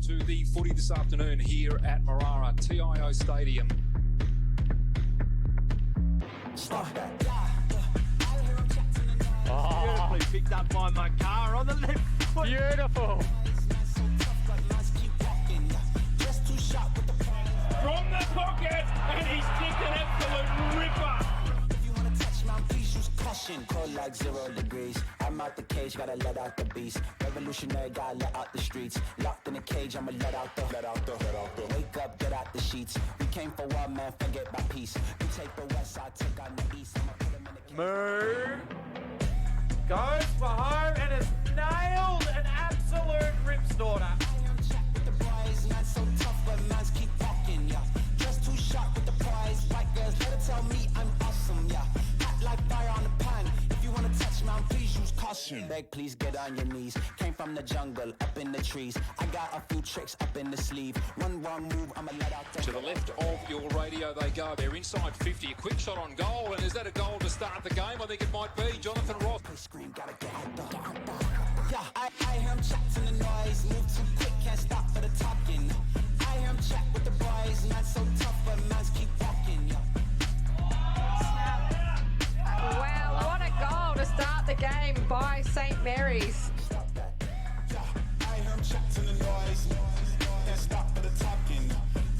to the footy this afternoon here at Waratah TIO Stadium. Beautifully picked up by Makar on the left foot. Beautiful. From the pocket, and he's kicked an absolute ripper. If you want to touch my please use caution. Cold like 0 degrees. I'm out the cage, gotta let out the beast. Revolutionary, gotta let out the streets. Locked in a cage, I'ma let out the. Wake up, get out the sheets. We came for one man, forget my peace. We take the west side, take on the east. I'ma put them in the Move. Goes for home and has nailed an absolute rip snorter. I am chat with the boys, not so tough, but minds keep walking, yeah. Just too sharp with the prize. White girls, let her tell me I'm awesome, yeah. Hot like fire on the pan. If you wanna touch me, please use caution. Beg, please get on your knees. Came from the jungle, up in the trees. I got a few tricks up in the sleeve. One wrong move, I'ma let out the. To the left of your radio they go. They're inside 50. A quick shot on goal. And is that a goal to start the game? I think it might be. Jonathan Ross. Scream, gotta get out the. Yeah, I hear him chat to the noise. Move too quick, can't stop for the talking. I hear him chat with the boys. Not so tough, but minds keep walking, yeah. Wow, what a goal to start the game by St Mary's. I hear him chat to the noise. Can't stop for the talking.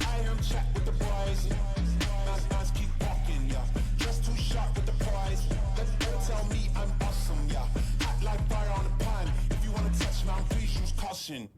I hear him chat with the boys. Minds keep walking, yeah. Just too sharp with the prize. Don't tell me I'm awesome, yeah. Hot like fire on the pan. If you want to touch me, please use caution.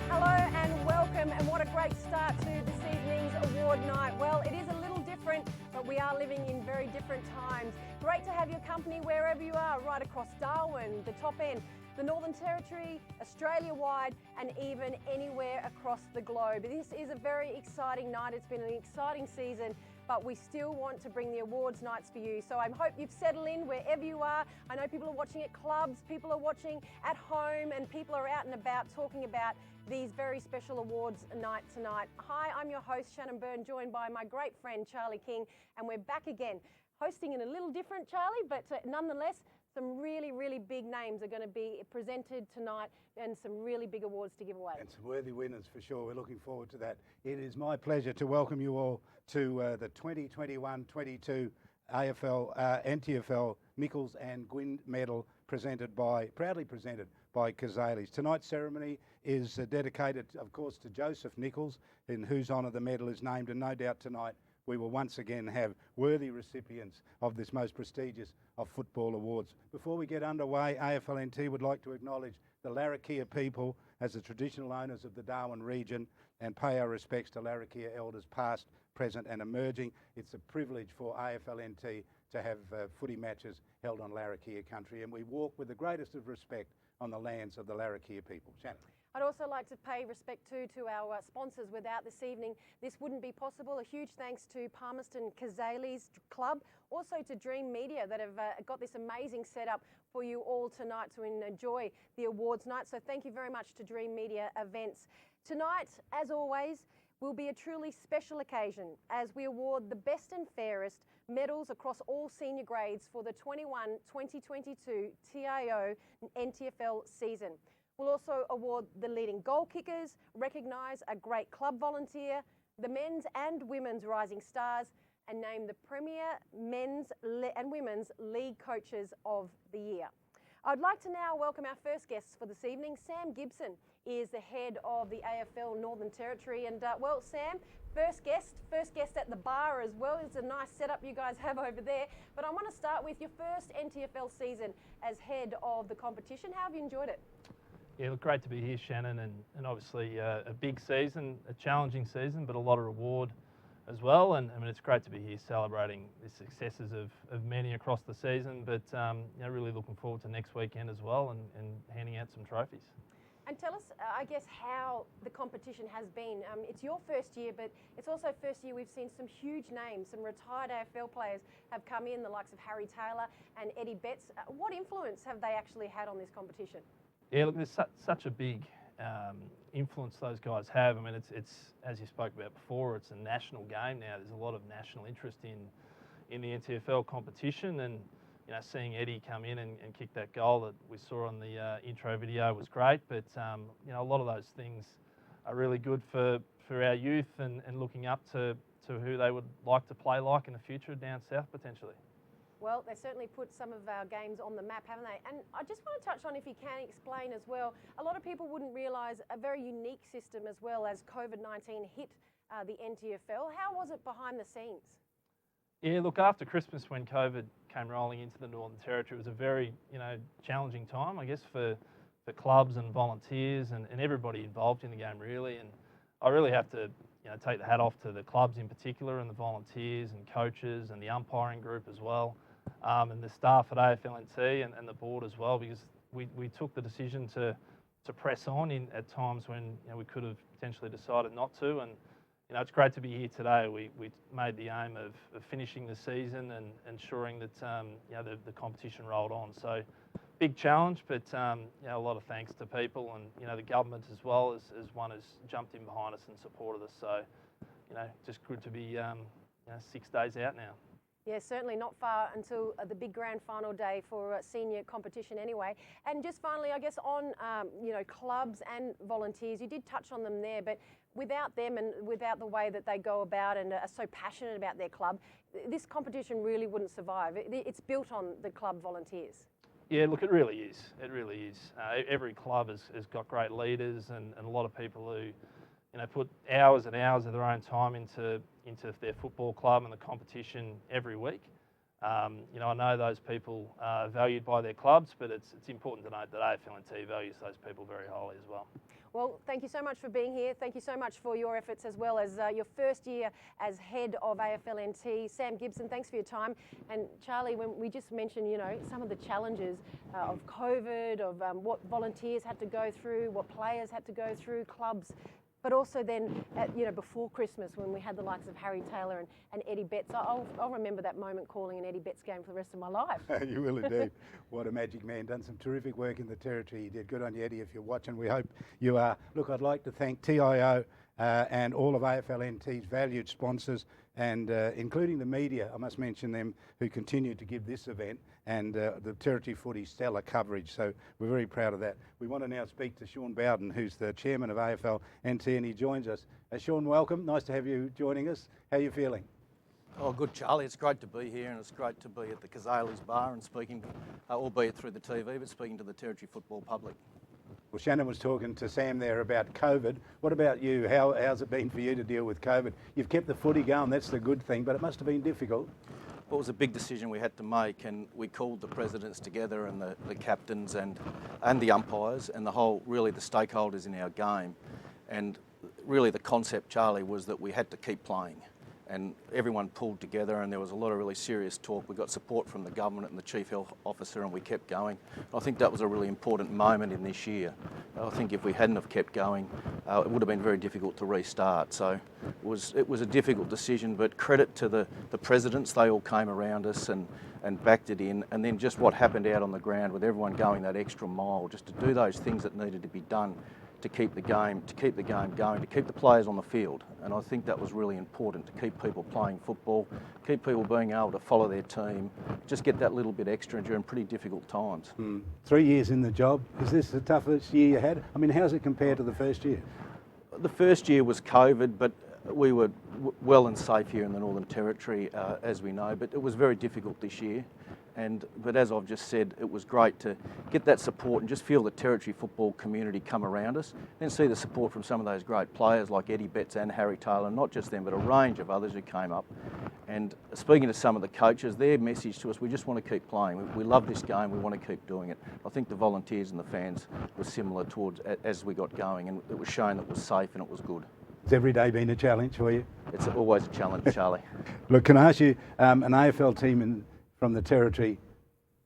Hello and welcome, and what a great start to this evening's award night. Well, it is a little different, but we are living in very different times. Great to have your company wherever you are, right across Darwin, the top end, the Northern Territory, Australia-wide, and even anywhere across the globe. This is a very exciting night. It's been an exciting season, but we still want to bring the awards nights for you. So I hope you've settled in wherever you are. I know people are watching at clubs, people are watching at home, and people are out and about talking about these very special awards night tonight. Hi, I'm your host, Shannon Byrne, joined by my great friend, Charlie King, and we're back again, hosting in a little different, Charlie, but nonetheless, some really, really big names are going to be presented tonight and some really big awards to give away. And some worthy winners for sure. We're looking forward to that. It is my pleasure to welcome you all to the 2021-22 AFL, NTFL Nichols and Gwyn Medal proudly presented by Cazalys. Tonight's ceremony is dedicated, of course, to Joseph Nichols, in whose honour the medal is named, and no doubt tonight we will once again have worthy recipients of this most prestigious of football awards. Before we get underway, AFLNT would like to acknowledge the Larrakia people as the traditional owners of the Darwin region and pay our respects to Larrakia elders past, present and emerging. It's a privilege for AFLNT to have footy matches held on Larrakia country, and we walk with the greatest of respect on the lands of the Larrakia people. Shannon. I'd also like to pay respect to our sponsors. Without this evening, this wouldn't be possible. A huge thanks to Palmerston Cazalys Club, also to Dream Media that have got this amazing setup for you all tonight to enjoy the awards night. So thank you very much to Dream Media Events. Tonight, as always, will be a truly special occasion as we award the best and fairest medals across all senior grades for the 21-2022 TIO NTFL season. We'll also award the leading goal kickers, recognise a great club volunteer, the men's and women's rising stars, and name the premier men's and women's league coaches of the year. I'd like to now welcome our first guests for this evening. Sam Gibson is the head of the AFL Northern Territory, and well, Sam, first guest at the bar as well. It's a nice setup you guys have over there. But I want to start with your first NTFL season as head of the competition. How have you enjoyed it? Yeah, look, great to be here, Shannon, and obviously a big season, a challenging season, but a lot of reward as well. And I mean, it's great to be here celebrating the successes of many across the season, but you know, really looking forward to next weekend as well and handing out some trophies. And tell us, I guess, how the competition has been. It's your first year, but it's also first year we've seen some huge names, some retired AFL players have come in, the likes of Harry Taylor and Eddie Betts. What influence have they actually had on this competition? Yeah, look, there's such a big influence those guys have. I mean, it's as you spoke about before, it's a national game now. There's a lot of national interest in the NTFL competition, and seeing Eddie come in and kick that goal that we saw on the intro video was great. But a lot of those things are really good for our youth and looking up to who they would like to play like in the future down south potentially. Well, they certainly put some of our games on the map, haven't they? And I just want to touch on, if you can explain as well, a lot of people wouldn't realise a very unique system as well as COVID-19 hit the NTFL. How was it behind the scenes? Yeah, look, after Christmas when COVID came rolling into the Northern Territory, it was a very, challenging time, I guess, for clubs and volunteers and everybody involved in the game, really. And I really have to, take the hat off to the clubs in particular and the volunteers and coaches and the umpiring group as well, and the staff at AFLNT and the board as well, because we took the decision to press on at times when we could have potentially decided not to. And it's great to be here today. We made the aim of finishing the season and ensuring that the competition rolled on. So big challenge, but a lot of thanks to people and the government as well as one has jumped in behind us and supported us. So just good to be 6 days out now. Yeah, certainly not far until the big grand final day for senior competition anyway. And just finally, I guess on clubs and volunteers, you did touch on them there, but without them and without the way that they go about and are so passionate about their club, this competition really wouldn't survive. It's built on the club volunteers. Yeah, look, it really is. It really is. Every club has got great leaders and a lot of people who put hours and hours of their own time into their football club and the competition every week. I know those people are valued by their clubs, but it's important to note that AFLNT values those people very highly as well. Well, thank you so much for being here. Thank you so much for your efforts as well as your first year as head of AFLNT. Sam Gibson, thanks for your time. And Charlie, when we just mentioned, some of the challenges of COVID, of what volunteers had to go through, what players had to go through, clubs, but also then, before Christmas when we had the likes of Harry Taylor and Eddie Betts. I'll remember that moment calling an Eddie Betts game for the rest of my life. You will indeed. What a magic man. Done some terrific work in the Territory. You did. Good on you, Eddie, if you're watching. We hope you are. Look, I'd like to thank TIO and all of AFLNT's valued sponsors, and including the media, I must mention them, who continue to give this event and the Territory Footy stellar coverage. So we're very proud of that. We want to now speak to Sean Bowden, who's the chairman of AFLNT, and he joins us. Sean, welcome. Nice to have you joining us. How are you feeling? Oh, good, Charlie. It's great to be here, and it's great to be at the Cazalys bar and speaking, albeit through the TV, but speaking to the Territory football public. Well, Shannon was talking to Sam there about COVID. What about you? How's it been for you to deal with COVID? You've kept the footy going, that's the good thing, but it must have been difficult. Well, it was a big decision we had to make, and we called the presidents together and the captains and the umpires and the stakeholders in our game. And really the concept, Charlie, was that we had to keep playing. And everyone pulled together, and there was a lot of really serious talk. We got support from the government and the Chief Health Officer, and we kept going. I think that was a really important moment in this year. I think if we hadn't have kept going, it would have been very difficult to restart. So it was a difficult decision, but credit to the presidents. They all came around us and backed it in. And then just what happened out on the ground with everyone going that extra mile, just to do those things that needed to be done to keep the game going, to keep the players on the field. And I think that was really important, to keep people playing football, keep people being able to follow their team, just get that little bit extra during pretty difficult times. 3 years in the job. Is this the toughest year you had? I mean, how's it compared to the first year? The first year was COVID, but we were well and safe here in the Northern Territory, as we know, but it was very difficult this year. But as I've just said, it was great to get that support and just feel the Territory football community come around us, and see the support from some of those great players like Eddie Betts and Harry Taylor, not just them, but a range of others who came up. And speaking to some of the coaches, their message to us, we just want to keep playing. We love this game, we want to keep doing it. I think the volunteers and the fans were similar towards as we got going, and it was shown that it was safe and it was good. Has every day been a challenge for you? It's always a challenge, Charlie. Look, can I ask you, an AFL team from the Territory,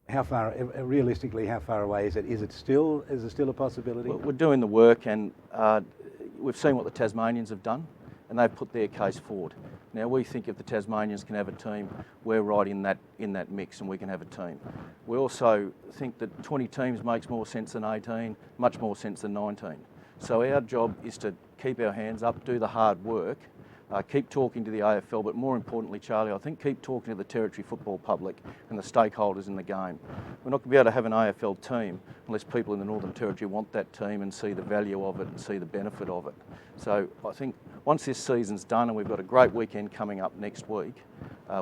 realistically, how far away is it? Is it still a possibility? Well, we're doing the work, and we've seen what the Tasmanians have done, and they've put their case forward. Now we think if the Tasmanians can have a team, we're right in that mix, and we can have a team. We also think that 20 teams makes more sense than 18, much more sense than 19. So our job is to keep our hands up, do the hard work, Keep talking to the AFL, but more importantly, Charlie, I think keep talking to the Territory football public and the stakeholders in the game. We're not going to be able to have an AFL team unless people in the Northern Territory want that team and see the value of it and see the benefit of it. So I think once this season's done, and we've got a great weekend coming up next week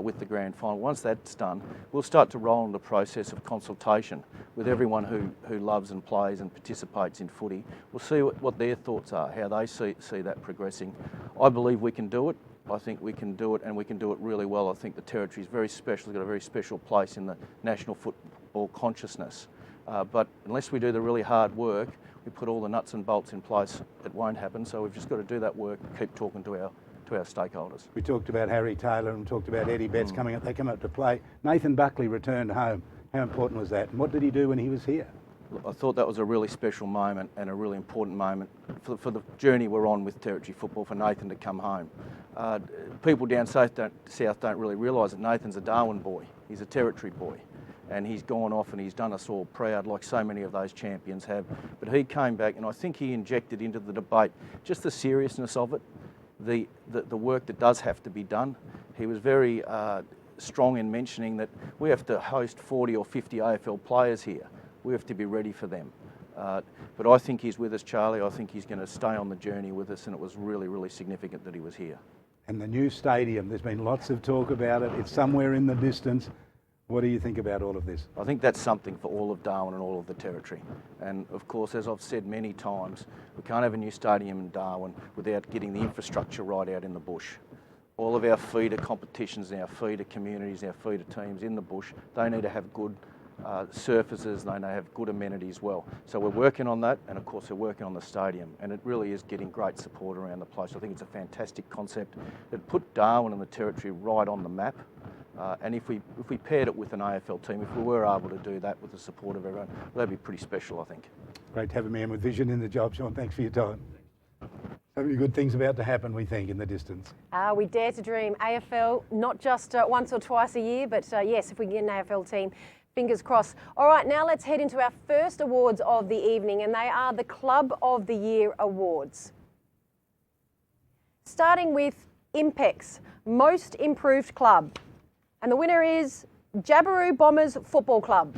with the grand final, once that's done, we'll start to roll in the process of consultation with everyone who loves and plays and participates in footy. We'll see what their thoughts are, how they see that progressing. I believe we can do it. I think we can do it, and we can do it really well. I think the Territory is very special. It's got a very special place in the national football consciousness. But unless we do the really hard work, we put all the nuts and bolts in place, it won't happen. So we've just got to do that work, keep talking to our stakeholders. We talked about Harry Taylor and talked about Eddie Betts coming up. They come up to play. Nathan Buckley returned home. How important was that? And what did he do when he was here? I thought that was a really special moment and a really important moment for the journey we're on with Territory football, for Nathan to come home. People down south don't really realise that Nathan's a Darwin boy. He's a Territory boy. And he's gone off and he's done us all proud, like so many of those champions have. But he came back, and I think he injected into the debate just the seriousness of it, the work that does have to be done. He was very strong in mentioning that we have to host 40 or 50 AFL players here. We have to be ready for them. But I think he's with us, Charlie. I think he's going to stay on the journey with us, and it was really, really significant that he was here. And the new stadium, there's been lots of talk about it. It's somewhere in the distance. What do you think about all of this? I think that's something for all of Darwin and all of the Territory. And of course, as I've said many times, we can't have a new stadium in Darwin without getting the infrastructure right out in the bush. All of our feeder competitions, our feeder communities, our feeder teams in the bush, they need to have good surfaces, they need to have good amenities well. So we're working on that, and of course we're working on the stadium, and it really is getting great support around the place. I think it's a fantastic concept. It put Darwin and the Territory right on the map. And if we paired it with an AFL team, if we were able to do that with the support of everyone, well, that'd be pretty special, I think. Great to have a man with vision in the job, Sean. Thanks for your time. So many good things about to happen, we think, in the distance. We dare to dream. AFL, not just once or twice a year, but yes, if we get an AFL team, fingers crossed. All right, now let's head into our first awards of the evening, and they are the Club of the Year awards. Starting with Impex, Most Improved Club. And the winner is Jabiru Bombers Football Club.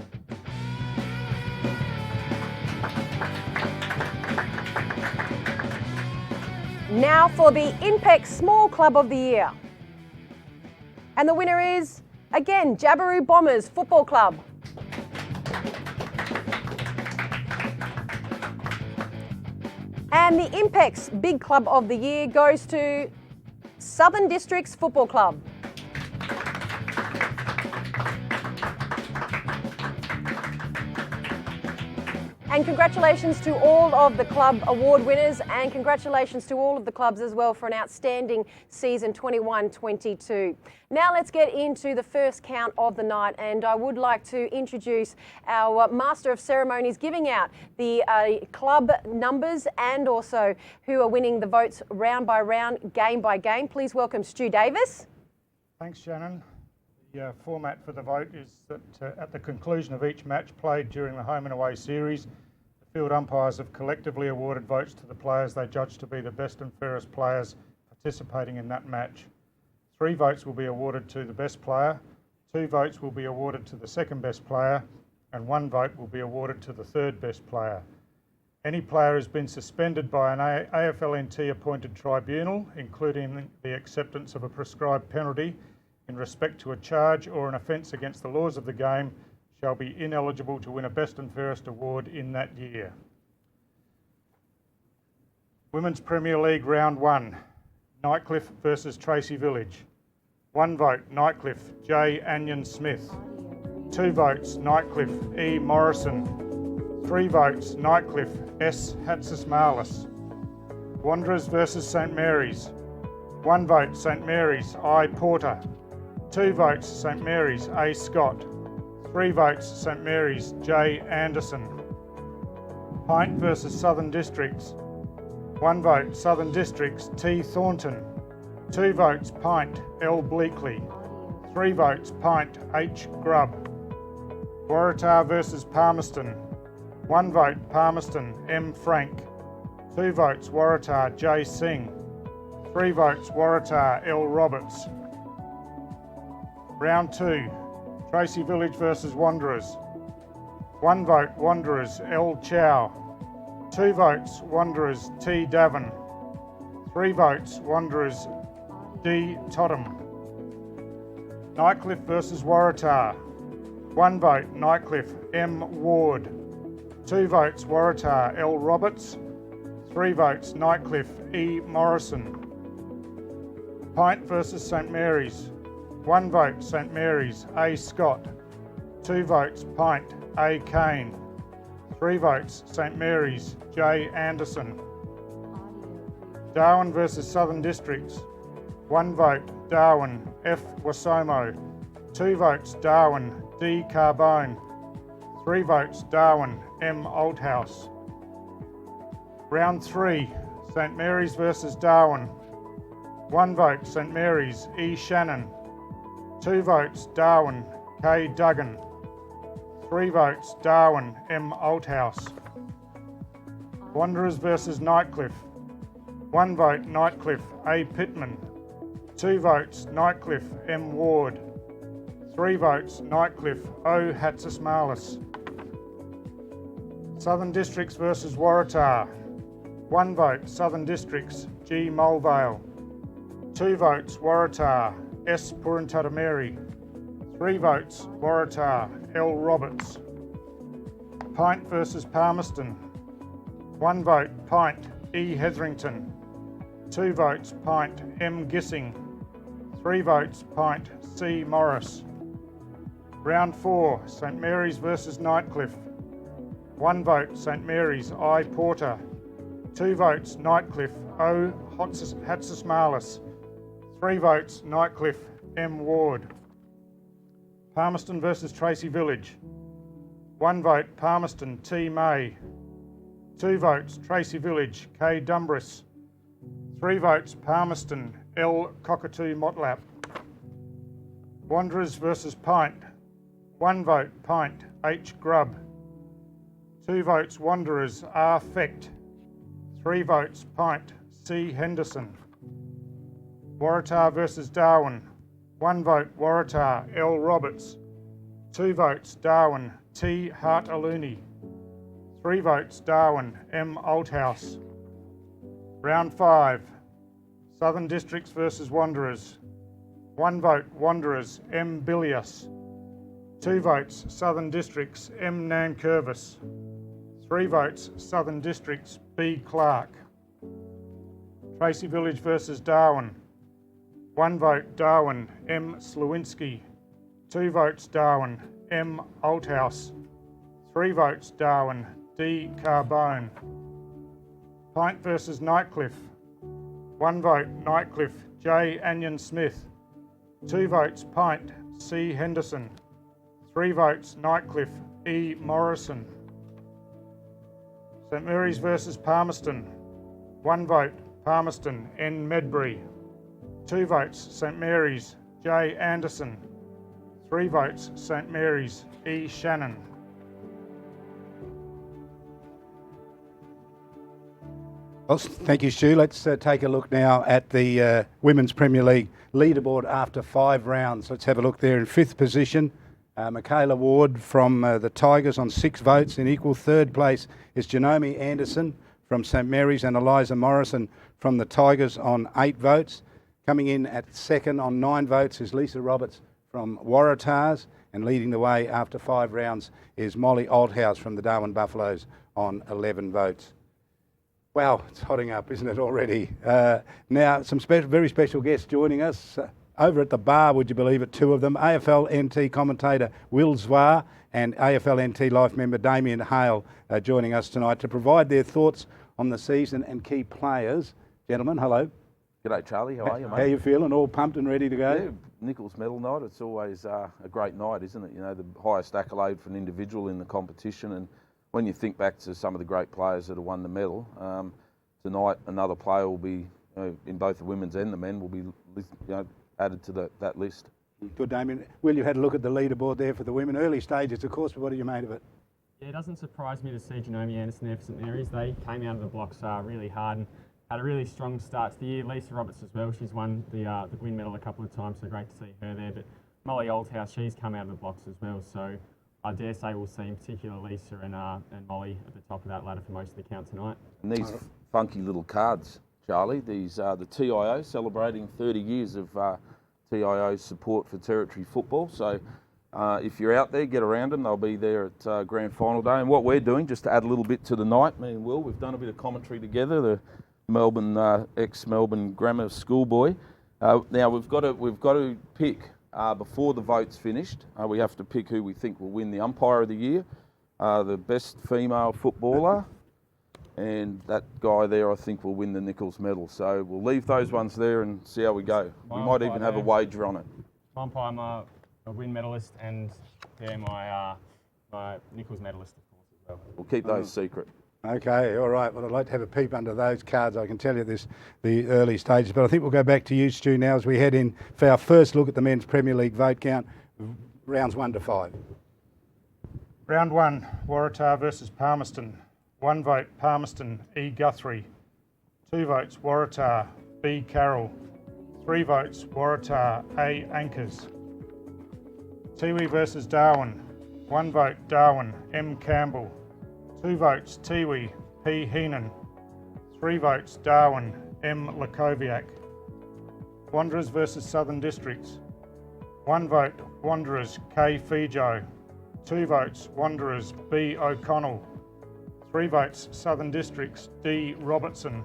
Now for the Impex Small Club of the Year. And the winner is, again, Jabiru Bombers Football Club. And the Impex Big Club of the Year goes to Southern Districts Football Club. And congratulations to all of the club award winners, and congratulations to all of the clubs as well for an outstanding season 21-22. Now let's get into the first count of the night, and I would like to introduce our Master of Ceremonies giving out the club numbers and also who are winning the votes round by round, game by game. Please welcome Stu Davis. Thanks, Shannon. The format for the vote is that at the conclusion of each match played during the home and away series, the field umpires have collectively awarded votes to the players they judge to be the best and fairest players participating in that match. 3 votes will be awarded to the best player, 2 votes will be awarded to the second best player, and 1 vote will be awarded to the third best player. Any player has been suspended by an AFLNT appointed tribunal, including the acceptance of a prescribed penalty in respect to a charge or an offence against the laws of the game, shall be ineligible to win a Best and Fairest award in that year. Women's Premier League Round 1, Nightcliff versus Tracy Village. 1 vote, Nightcliff, J. Anyon Smith. 2 votes, Nightcliff, E. Morrison. 3 votes, Nightcliff, S. Hatzis-Marlis. Wanderers versus St Mary's. 1 vote, St Mary's, I. Porter. 2 votes, St Mary's, A. Scott. 3 votes, St Mary's, J. Anderson. Pint versus Southern Districts. 1 vote, Southern Districts, T. Thornton. 2 votes, Pint, L. Bleakley. 3 votes, Pint, H. Grubb. Waratah versus Palmerston. 1 vote, Palmerston, M. Frank. 2 votes, Waratah, J. Singh. 3 votes Waratah, L. Roberts. Round 2, Tracy Village versus Wanderers. 1 vote Wanderers, L. Chow. 2 votes Wanderers, T. Davin. 3 votes Wanderers, D. Totham. Nightcliff versus Waratah. 1 vote Nightcliff, M. Ward. 2 votes Waratah, L. Roberts. 3 votes Nightcliff, E. Morrison. Pint versus St Mary's. 1 vote St Mary's, A. Scott. 2 votes Pint, A. Kane. 3 votes St Mary's, J. Anderson. Darwin versus Southern Districts. 1 vote Darwin, F. Wasomo. 2 votes Darwin, D. Carbone. 3 votes Darwin, M. Althouse. Round 3, St Mary's versus Darwin. 1 vote St Mary's, E. Shannon. 2 votes Darwin, K. Duggan. 3 votes Darwin, M. Althouse. Wanderers versus Nightcliff. 1 vote Nightcliff, A. Pittman. 2 votes Nightcliff, M. Ward. 3 votes Nightcliff, O. Hatzismalis. Southern Districts versus Waratah. 1 vote Southern Districts, G. Mulvale. 2 votes Waratah, S. Puruntatameri. 3 votes Waratah, L. Roberts. Pint versus Palmerston. 1 vote Pint, E. Hetherington. 2 votes Pint, M. Gissing. 3 votes Pint, C. Morris. Round 4, St Mary's versus Nightcliff. 1 vote St Mary's, I. Porter. 2 votes Nightcliff, O. Hatzismalis. 3 votes Nightcliff, M. Ward. Palmerston versus Tracy Village. 1 vote Palmerston, T. May. 2 votes Tracy Village, K. Dumbris. 3 votes Palmerston, L. Cockatoo Motlap. Wanderers versus Pint. 1 vote Pint, H. Grubb. 2 votes Wanderers, R. Fecht. 3 votes Pint, C. Henderson. Waratah versus Darwin. 1 vote Waratah, L. Roberts. 2 votes Darwin, T. Hart Aluni. 3 votes Darwin, M. Althouse. Round 5, Southern Districts versus Wanderers. 1 vote Wanderers, M. Bilius. 2 votes Southern Districts, M. Nankervis. 3 votes Southern Districts, B. Clark. Tracy Village versus Darwin. 1 vote Darwin, M. Slewinski. 2 votes Darwin, M. Althouse. 3 votes Darwin, D. Carbone. Pint versus Nightcliff. 1 vote Nightcliff, J. Anion Smith. 2 votes Pint, C. Henderson. 3 votes Nightcliff, E. Morrison. St Mary's versus Palmerston. 1 vote Palmerston, N. Medbury. 2 votes St Mary's, J. Anderson. 3 votes St Mary's, E. Shannon. Well, thank you, Stu. Let's take a look now at the Women's Premier League leaderboard after 5 rounds. Let's have a look there. In 5th position, Michaela Ward from the Tigers on 6 votes. In equal 3rd place is Janome Anderson from St Mary's and Eliza Morrison from the Tigers on 8 votes. Coming in at 2nd on 9 votes is Lisa Roberts from Waratahs, and leading the way after 5 rounds is Molly Althouse from the Darwin Buffaloes on 11 votes. Wow, it's hotting up, isn't it, already? Now, some very special guests joining us. Over at the bar, would you believe it, 2 of them, AFL NT commentator Will Zwar and AFL NT life member Damien Hale joining us tonight to provide their thoughts on the season and key players. Gentlemen, hello. G'day Charlie, how are you, mate? How you feeling? All pumped and ready to go? Yeah, Nichols Medal night, it's always a great night, isn't it? You know, the highest accolade for an individual in the competition, and when you think back to some of the great players that have won the medal, tonight another player will be, in both the women's and the men, will be added to that list. Good, Damien. Will, you had a look at the leaderboard there for the women. Early stages, of course, but what have you made of it? Yeah, it doesn't surprise me to see Janome Anderson there for St Mary's. They came out of the blocks really hard, and had a really strong start to the year. Lisa Roberts as well. She's won the Gwyn Medal a couple of times, so great to see her there. But Molly Althouse, she's come out of the blocks as well. So I dare say we'll see in particular Lisa and Molly at the top of that ladder for most of the count tonight. And these funky little cards, Charlie, these are the TIO celebrating 30 years of TIO support for Territory football. So if you're out there, get around them. They'll be there at Grand Final Day. And what we're doing, just to add a little bit to the night, me and Will, we've done a bit of commentary together, the Melbourne, ex-Melbourne grammar schoolboy. Now we've got to pick, before the vote's finished, we have to pick who we think will win the Umpire of the Year, the best female footballer, and that guy there I think will win the Nichols Medal. So we'll leave those ones there and see how we go. We might even have a wager on it. Umpire, I'm a Gwyn medalist, and they're my Nichols medalist, of course, as well. We'll keep those secret. Okay, all right. Well, I'd like to have a peep under those cards. I can tell you the early stages, but I think we'll go back to you, Stu, now as we head in for our first look at the men's Premier League vote count, rounds 1 to 5. Round 1, Waratah versus Palmerston. 1 vote, Palmerston, E. Guthrie. 2 votes, Waratah, B. Carroll. 3 votes, Waratah, A. Anchors. Tiwi versus Darwin. 1 vote, Darwin, M. Campbell. 2 votes, Tiwi, P. Heenan. 3 votes, Darwin, M. Lakoviak. Wanderers versus Southern Districts. 1 vote, Wanderers, K. Fijo. 2 votes, Wanderers, B. O'Connell. 3 votes, Southern Districts, D. Robertson.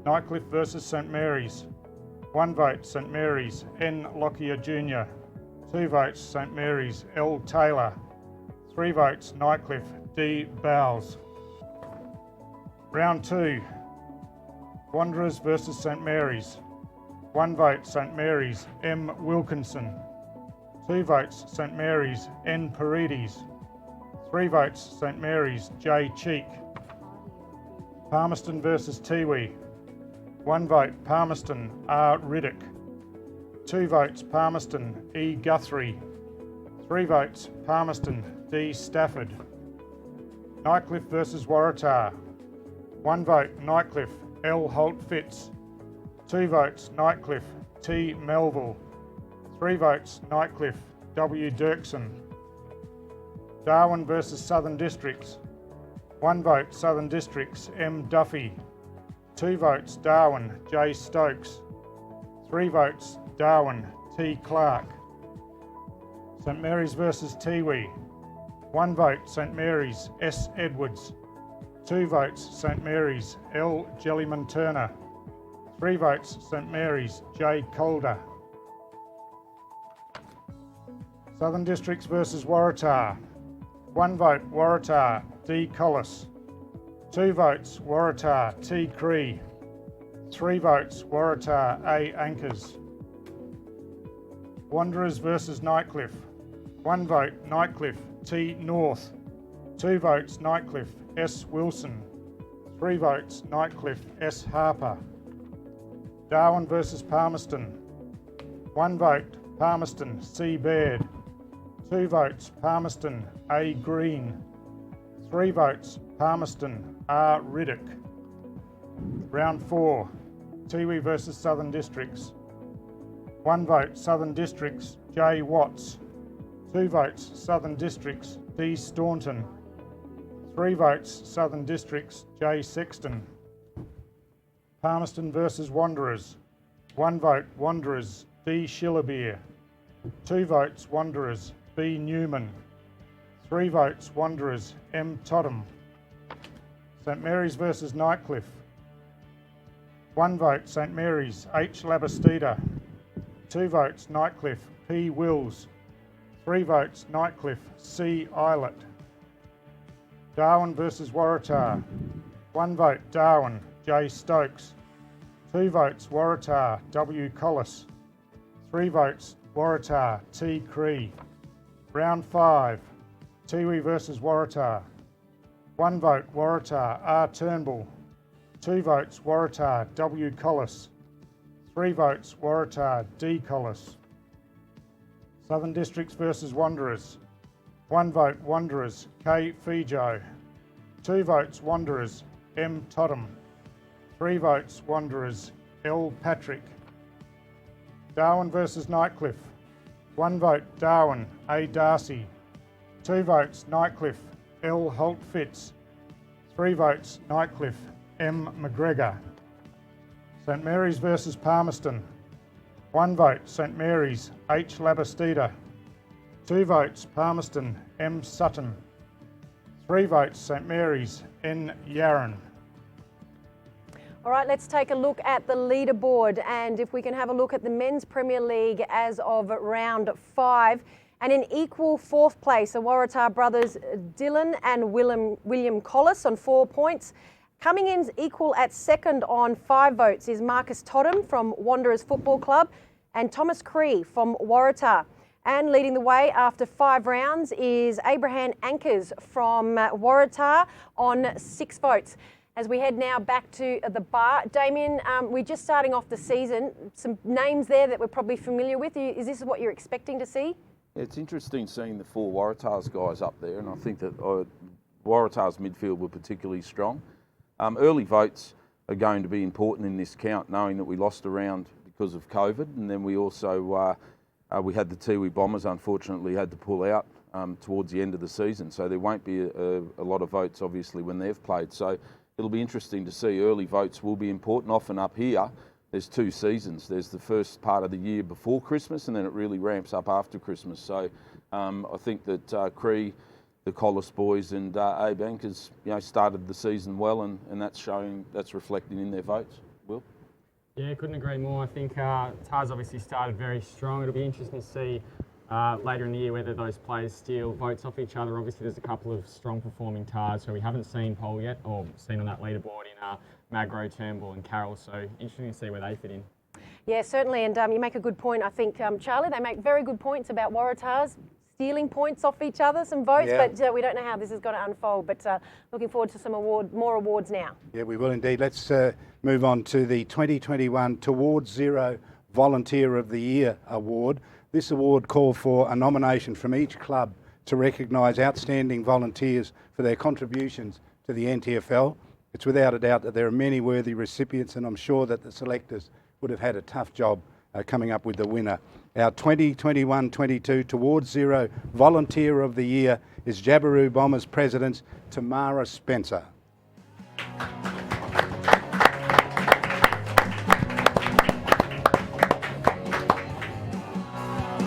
Nightcliff versus St Mary's. 1 vote, St Mary's, N. Lockyer Jr. 2 votes, St Mary's, L. Taylor. 3 votes, Nightcliff, D. Bowles. Round 2, Wanderers versus St Mary's. 1 vote, St Mary's, M. Wilkinson. 2 votes, St Mary's, N. Paredes. 3 votes, St Mary's, J. Cheek. Palmerston versus Tiwi. 1 vote, Palmerston, R. Riddick. 2 votes, Palmerston, E. Guthrie. 3 votes, Palmerston, D. Stafford. Nightcliff versus Waratah. 1 vote, Nightcliff, L. Holt Fitz. 2 votes, Nightcliff, T. Melville. 3 votes, Nightcliff, W. Dirksen. Darwin versus Southern Districts. 1 vote, Southern Districts, M. Duffy. 2 votes, Darwin, J. Stokes. 3 votes, Darwin, T. Clark. St Mary's versus Tiwi. 1 vote, St Mary's, S. Edwards. 2 votes, St Mary's, L. Jellyman Turner. 3 votes, St Mary's, J. Calder. Southern Districts versus Waratah. 1 vote, Waratah, D. Collis. 2 votes, Waratah, T. Cree. 3 votes, Waratah, A. Anchors. Wanderers versus Nightcliff. 1 vote, Nightcliff, T. North. 2 votes, Nightcliff, S. Wilson. 3 votes, Nightcliff, S. Harper. Darwin versus Palmerston. 1 vote, Palmerston, C. Baird. 2 votes, Palmerston, A. Green. 3 votes, Palmerston, R. Riddick. Round 4, Tiwi versus Southern Districts. 1 vote, Southern Districts, J. Watts. 2 votes, Southern Districts, D. Staunton. 3 votes, Southern Districts, J. Sexton. Palmerston versus Wanderers. 1 vote, Wanderers, D. Schillerbeer. 2 votes, Wanderers, B. Newman. 3 votes, Wanderers, M. Totham. St Mary's versus Nightcliff. 1 vote, St Mary's, H. Labastida. 2 votes, Nightcliff, P. Wills. 3 votes, Nightcliff, C. Eilert. Darwin versus Waratah. 1 vote, Darwin, J. Stokes. 2 votes, Waratah, W. Collis. 3 votes, Waratah, T. Cree. Round 5, Tiwi versus Waratah. 1 vote, Waratah, R. Turnbull. 2 votes, Waratah, W. Collis. 3 votes, Waratah, D. Collis. Southern Districts versus Wanderers. 1 vote, Wanderers, K. Fijo. 2 votes, Wanderers, M. Totham. 3 votes, Wanderers, L. Patrick. Darwin versus Nightcliff. 1 vote, Darwin, A. Darcy. 2 votes, Nightcliff, L. Holt Fitz. 3 votes, Nightcliff, M. McGregor. St Mary's versus Palmerston. 1 vote, St Mary's, H. Labastida. 2 votes, Palmerston, M. Sutton. 3 votes, St Mary's, N. Yarran. All right, let's take a look at the leaderboard, and if we can have a look at the Men's Premier League as of round 5. And in equal 4th place, the Waratah brothers Dylan and William Collis on 4 points. Coming in equal at 2nd on 5 votes is Marcus Toddam from Wanderers Football Club and Thomas Cree from Waratah. And leading the way after 5 rounds is Abraham Ankers from Waratah on 6 votes. As we head now back to the bar, Damien, we're just starting off the season. Some names there that we're probably familiar with. Is this what you're expecting to see? It's interesting seeing the 4 Waratahs guys up there, and I think that Waratah's midfield were particularly strong. Early votes are going to be important in this count, knowing that we lost a round because of COVID, and then we also we had the Tiwi Bombers unfortunately had to pull out towards the end of the season, so there won't be a lot of votes obviously when they've played. So it'll be interesting to see. Early votes will be important. Often up here, there's 2 seasons. There's the first part of the year before Christmas, and then it really ramps up after Christmas. So I think that Cree, the Collis boys, and Abe Ankers, started the season well, and that's reflecting in their votes. Will? Yeah, couldn't agree more. I think Tars obviously started very strong. It'll be interesting to see later in the year whether those players steal votes off each other. Obviously, there's a couple of strong performing Tars who we haven't seen poll yet, or seen on that leaderboard in Magro, Turnbull and Carroll. So interesting to see where they fit in. Yeah, certainly. And you make a good point. I think, Charlie, they make very good points about Waratahs stealing points off each other, some votes, but we don't know how this is going to unfold. But looking forward to some more awards now. Yeah, we will indeed. Let's move on to the 2021 Towards Zero Volunteer of the Year Award. This award called for a nomination from each club to recognise outstanding volunteers for their contributions to the NTFL. It's without a doubt that there are many worthy recipients, and I'm sure that the selectors would have had a tough job coming up with the winner. Our 2021-22 Towards Zero Volunteer of the Year is Jabiru Bombers President Tamara Spencer.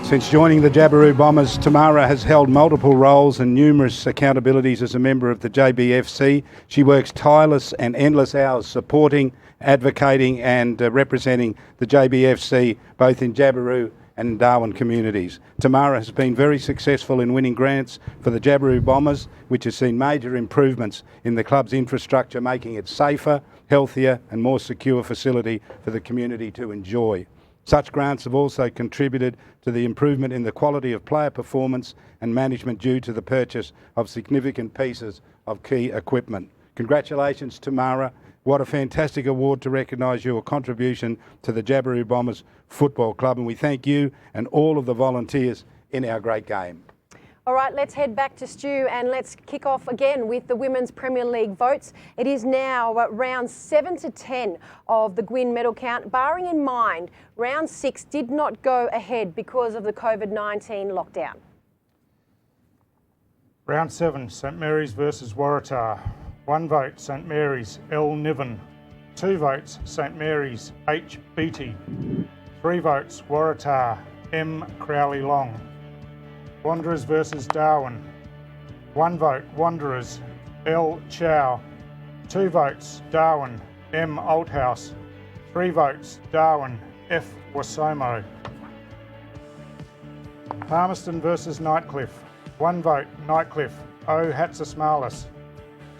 Since joining the Jabiru Bombers, Tamara has held multiple roles and numerous accountabilities as a member of the JBFC. She works tireless and endless hours supporting, advocating and representing the JBFC both in Jabiru and Darwin communities. Tamara has been very successful in winning grants for the Jabiru Bombers, which has seen major improvements in the club's infrastructure, making it safer, healthier and more secure facility for the community to enjoy. Such grants have also contributed to the improvement in the quality of player performance and management due to the purchase of significant pieces of key equipment. Congratulations, Tamara. What a fantastic award to recognise your contribution to the Jabiru Bombers Football Club, and we thank you and all of the volunteers in our great game. All right, let's head back to Stu and let's kick off again with the Women's Premier League votes. It is now round 7 to 10 of the Gwyn medal count, bearing in mind round 6 did not go ahead because of the COVID-19 lockdown. Round 7, St Mary's versus Waratah. 1 vote, St Mary's, L. Niven. 2 votes, St Mary's, H. Beattie. 3 votes, Waratah, M. Crowley Long. Wanderers versus Darwin. 1 vote, Wanderers, L. Chow. 2 votes, Darwin, M. Althouse. 3 votes, Darwin, F. Wasomo. Palmerston versus Nightcliff. 1 vote, Nightcliff, O. Hatzismalis.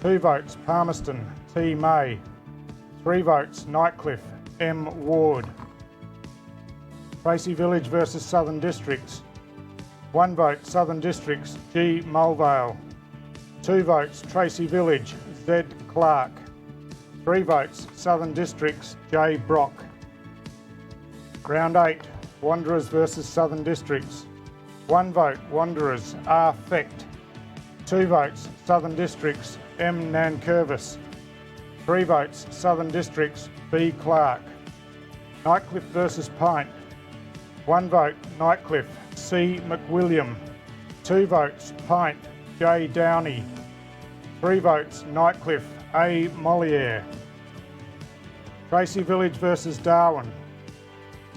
2 votes, Palmerston, T. May. 3 votes, Nightcliff, M. Ward. Tracy Village versus Southern Districts. 1 vote, Southern Districts, G. Mulvale. 2 votes, Tracy Village, Z. Clark. 3 votes, Southern Districts, J. Brock. Round 8, Wanderers versus Southern Districts. 1 vote, Wanderers, R. Fecht. 2 votes, Southern Districts, M. Nankervis. 3 votes, Southern Districts, B. Clark. Nightcliff versus Pint. 1 vote, Nightcliff, C. McWilliam. 2 votes, Pint, J. Downey. 3 votes, Nightcliff, A. Moliere. Tracy Village versus Darwin.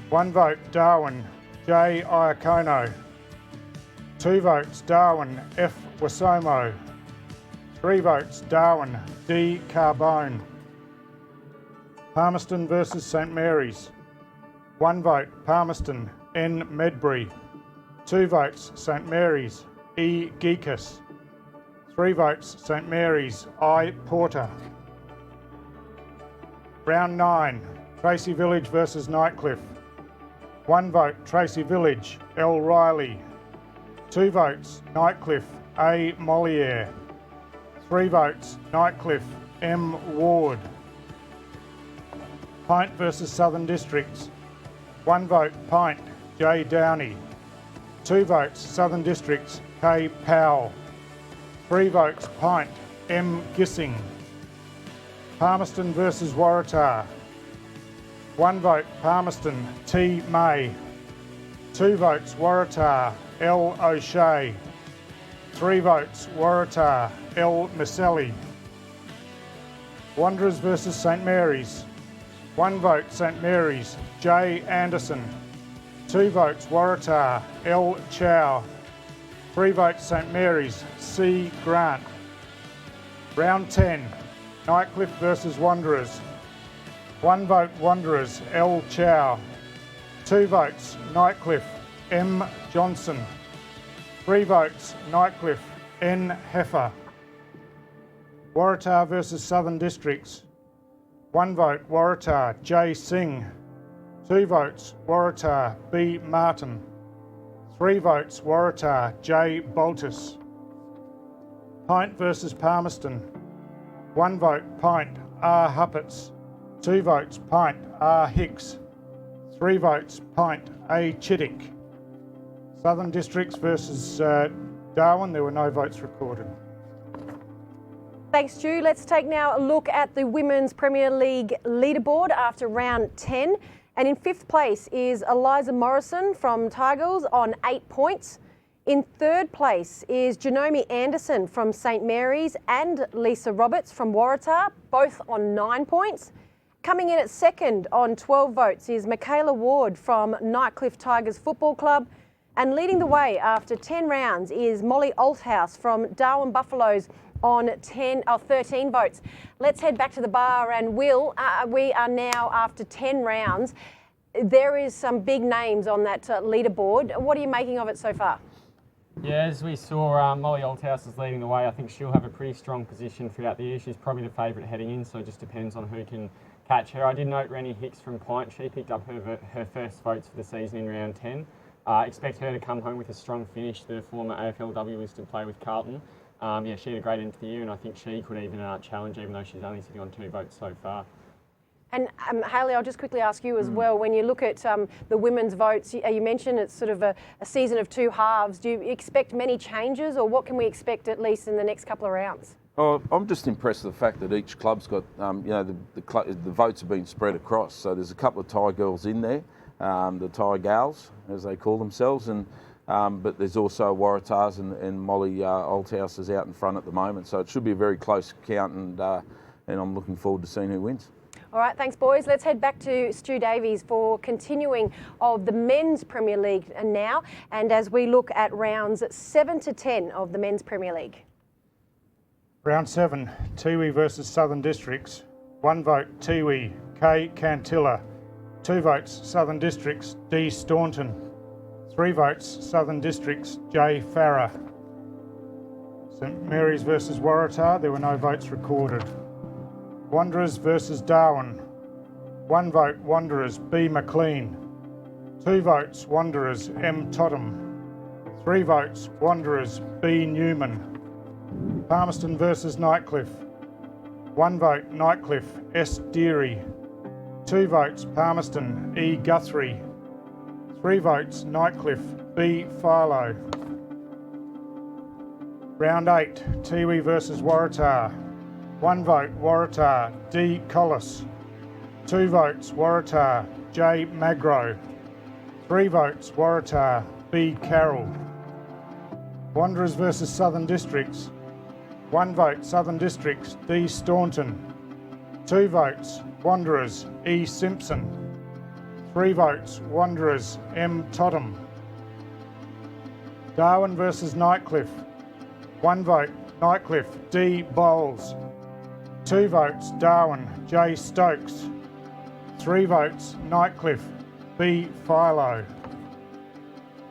1 vote, Darwin, J. Iacono. 2 votes, Darwin, F. Wasomo. 3 votes, Darwin, D. Carbone. Palmerston versus St Mary's. 1 vote, Palmerston, N. Medbury. 2 votes, St Mary's, E. Geekus. 3 votes, St Mary's, I. Porter. Round 9, Tracy Village versus Nightcliff. 1 vote, Tracy Village, L. Riley. 2 votes, Nightcliff, A. Moliere. 3 votes, Nightcliff, M. Ward. Pint versus Southern Districts. 1 vote, Pint, J. Downey. 2 votes, Southern Districts, K. Powell. 3 votes, Pint, M. Gissing. Palmerston versus Waratah. 1 vote, Palmerston, T. May. 2 votes, Waratah, L. O'Shea. 3 votes, Waratah, L. Misselli. Wanderers versus St Mary's. 1 vote, St Mary's, J. Anderson. 2 votes, Waratah, L. Chow. 3 votes, St Mary's, C. Grant. Round 10, Nightcliff versus Wanderers. 1 vote, Wanderers, L. Chow. 2 votes, Nightcliff, M. Johnson. 3 votes, Nightcliff, N. Heffer. Waratah versus Southern Districts. 1 vote, Waratah, J. Singh. 2 votes, Waratah, B. Martin. 3 votes, Waratah, J. Boltus. Pint versus Palmerston. 1 vote, Pint, R. Huppets. 2 votes, Pint, R. Hicks. 3 votes, Pint, A. Chittick. Southern Districts versus Darwin, there were no votes recorded. Thanks, Stu. Let's take now a look at the Women's Premier League leaderboard after round 10. And in 5th place is Eliza Morrison from Tigers on 8 points. In 3rd place is Janome Anderson from St Mary's and Lisa Roberts from Waratah, both on 9 points. Coming in at 2nd on 12 votes is Michaela Ward from Nightcliff Tigers Football Club. And leading the way after 10 rounds is Molly Althouse from Darwin Buffaloes on 13 votes. Let's head back to the bar, and Will, we are now after 10 rounds. There is some big names on that leaderboard. What are you making of it so far? Yeah, as we saw, Molly Althouse is leading the way. I think she'll have a pretty strong position throughout the year. She's probably the favourite heading in, so it just depends on who can catch her. I did note Rennie Hicks from Pint. She picked up her first votes for the season in round 10. Expect her to come home with a strong finish. The former AFLW listed play with Carlton. Yeah, she had a great end to the year, and I think she could even challenge, even though she's only sitting on 2 votes so far. And Hayley, I'll just quickly ask you as well, when you look at the women's votes, you mentioned it's sort of a season of 2 halves. Do you expect many changes, or what can we expect at least in the next couple of rounds? Oh, I'm just impressed with the fact that each club's got, the votes have been spread across. So there's a couple of Thai girls in there, the Thai gals, as they call themselves, and but there's also Waratahs and Molly Althouse is out in front at the moment. So it should be a very close count, and I'm looking forward to seeing who wins. All right, thanks, boys. Let's head back to Stu Davies for continuing of the Men's Premier League now, and as we look at rounds 7 to 10 of the Men's Premier League. Round 7, Tiwi versus Southern Districts. 1 vote, Tiwi, K. Cantilla. 2 votes, Southern Districts, D. Staunton. 3 votes, Southern Districts, J. Farrer. St Mary's versus Waratah, there were no votes recorded. Wanderers versus Darwin. 1 vote, Wanderers, B. McLean. 2 votes, Wanderers, M. Totham. 3 votes, Wanderers, B. Newman. Palmerston versus Nightcliff. 1 vote, Nightcliff, S. Deary. 2 votes, Palmerston, E. Guthrie. 3 votes, Nightcliff, B. Philo. Round 8, Tiwi versus Waratah. 1 vote Waratah, D. Collis. 2 votes Waratah, J. Magro. 3 votes Waratah, B. Carroll. Wanderers versus Southern Districts. 1 vote Southern Districts, D. Staunton. 2 votes Wanderers, E. Simpson. 3 votes Wanderers, M. Totham. Darwin versus Nightcliff. 1 vote Nightcliff, D. Bowles. 2 votes Darwin, J. Stokes. 3 votes Nightcliff, B. Philo.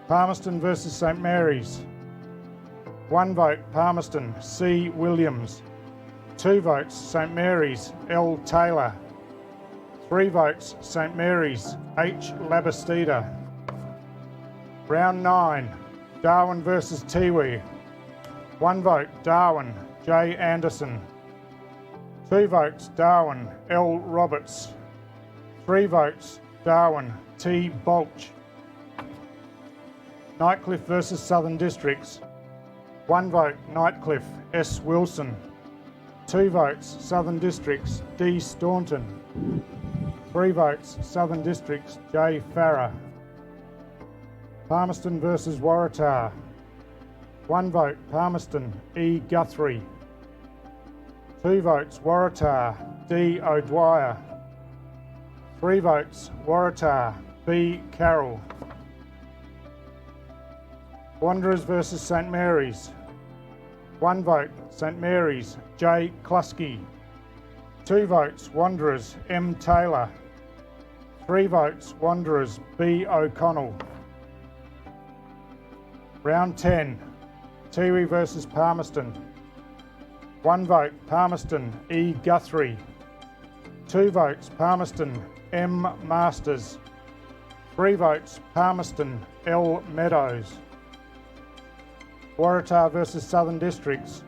Palmerston versus St Mary's. 1 vote Palmerston, C. Williams. 2 votes St Mary's, L. Taylor. 3 votes St Mary's, H. Labastida. Round 9, Darwin versus Tiwi. 1 vote Darwin, J. Anderson. 2 votes Darwin, L. Roberts. 3 votes Darwin, T. Balch. Nightcliff versus Southern Districts. 1 vote Nightcliff, S. Wilson. 2 votes Southern Districts, D. Staunton. 3 votes Southern Districts, J. Farrer. Palmerston versus Waratah. 1 vote Palmerston, E. Guthrie. 2 votes Waratah, D. O'Dwyer. 3 votes Waratah, B. Carroll. Wanderers versus St Mary's. 1 vote St Mary's, J. Klusky. 2 votes Wanderers, M. Taylor. 3 votes Wanderers, B. O'Connell. Round 10, Tiwi versus Palmerston. 1 vote Palmerston, E. Guthrie. 2 votes Palmerston, M. Masters. 3 votes Palmerston, L. Meadows. Waratah versus Southern Districts.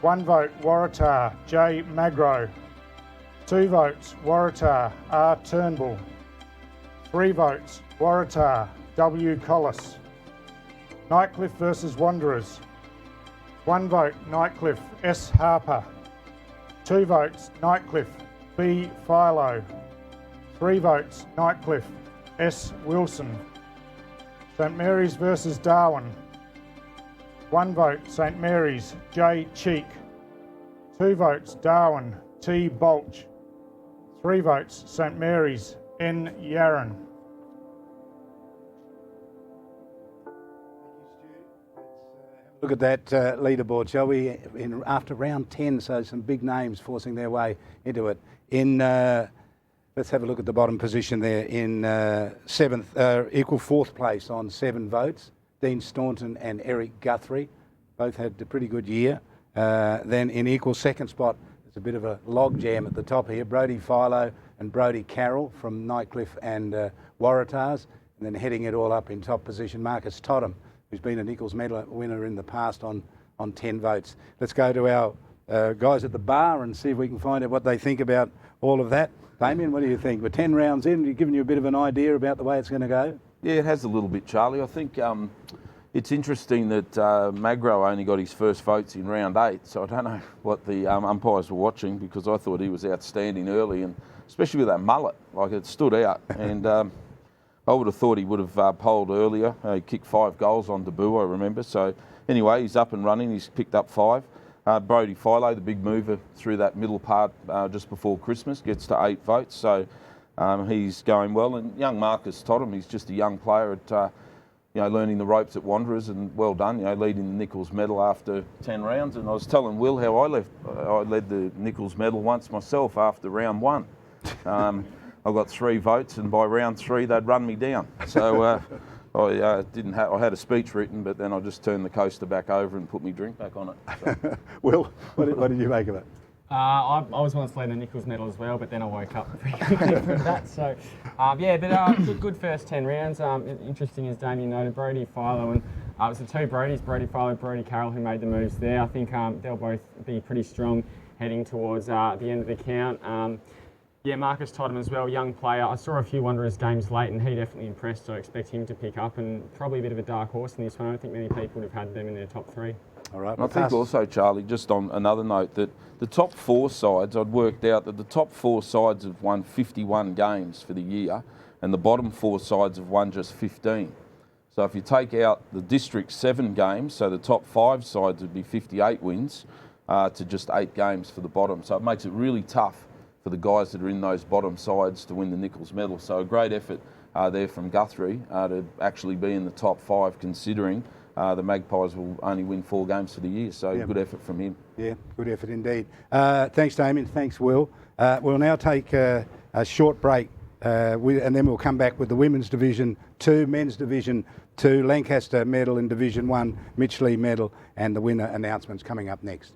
1 vote Waratah, J. Magro. 2 votes Waratah, R. Turnbull. 3 votes Waratah, W. Collis. Nightcliff versus Wanderers. 1 vote Nightcliff, S. Harper. 2 votes Nightcliff, B. Philo. 3 votes Nightcliff, S. Wilson. St Mary's versus Darwin. 1 vote St Mary's, J. Cheek. 2 votes Darwin, T. Balch. 3 votes St Mary's, N. Yarran. Look at that leaderboard, shall we? After round 10, so some big names forcing their way into it. Let's have a look at the bottom position there. In equal 4th place on 7 votes, Dean Staunton and Eric Guthrie. Both had a pretty good year. Then in equal 2nd spot, there's a bit of a log jam at the top here. Brody Philo and Brody Carroll from Nightcliff and Waratahs. And then heading it all up in top position, Marcus Totham, who's been a Nichols Medal winner in the past on 10 votes. Let's go to our guys at the bar and see if we can find out what they think about all of that. Damien, what do you think? We're 10 rounds in, giving you a bit of an idea about the way it's going to go? Yeah, it has a little bit, Charlie. I think it's interesting that Magro only got his first votes in round 8, so I don't know what the umpires were watching, because I thought he was outstanding early, and especially with that mullet, like it stood out. And I would have thought he would have polled earlier. He kicked 5 goals on debut, I remember. So anyway, he's up and running. He's picked up 5. Brody Philo, the big mover through that middle part just before Christmas, gets to 8 votes. So he's going well. And young Marcus Totham, he's just a young player at learning the ropes at Wanderers, and well done. Leading the Nichols Medal after 10 rounds. And I was telling Will how I led the Nichols Medal once myself after round 1. I got 3 votes, and by round 3 they'd run me down. So I had a speech written, but then I just turned the coaster back over and put my drink back on it. So. Will, what did you make of it? I was once leading the Nichols Medal as well, but then I woke up pretty quickly from that. So, good first 10 rounds. Interesting, as Damien noted, Brody, Philo, and it was the 2 Brodys, Brody Philo, Brody Carroll, who made the moves there. I think they'll both be pretty strong heading towards the end of the count. Marcus Totham as well, young player. I saw a few Wanderers games late, and he definitely impressed, so I expect him to pick up, and probably a bit of a dark horse in this one. I don't think many people would have had them in their top 3. All right. And I think also, Charlie, just on another note, that the top 4 sides, I'd worked out that the top 4 sides have won 51 games for the year, and the bottom 4 sides have won just 15. So if you take out the district 7 games, so the top 5 sides would be 58 wins to just 8 games for the bottom. So it makes it really tough for the guys that are in those bottom sides to win the Nichols Medal. So a great effort there from Guthrie to actually be in the top 5, considering the Magpies will only win 4 games for the year. So good effort from him. Yeah, good effort indeed. Thanks, Damien. Thanks, Will. We'll now take a short break and then we'll come back with the Women's Division 2, Men's Division 2, Lancaster Medal in Division 1, Mitchley Medal, and the winner announcements coming up next.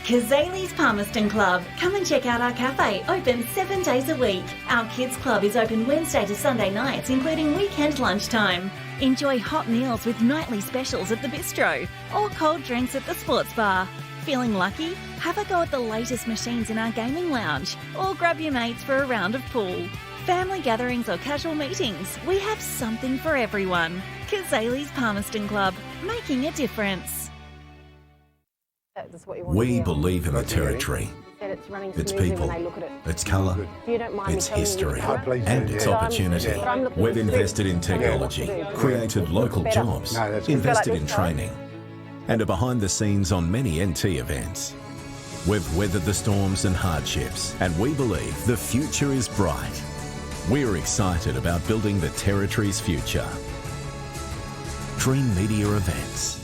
Cazalys Palmerston Club. Come and check out our cafe, open 7 days a week. Our kids club is open Wednesday to Sunday nights, including weekend lunchtime. Enjoy hot meals with nightly specials at the bistro or cold drinks at the sports bar. Feeling lucky? Have a go at the latest machines in our gaming lounge or grab your mates for a round of pool. Family gatherings or casual meetings, we have something for everyone. Cazalys Palmerston Club, making a difference. We believe in the Territory, its people, its colour, its history and its opportunity. We've invested in technology, created local jobs, invested in training and are behind the scenes on many NT events. We've weathered the storms and hardships and we believe the future is bright. We're excited about building the Territory's future. Dream Media Events.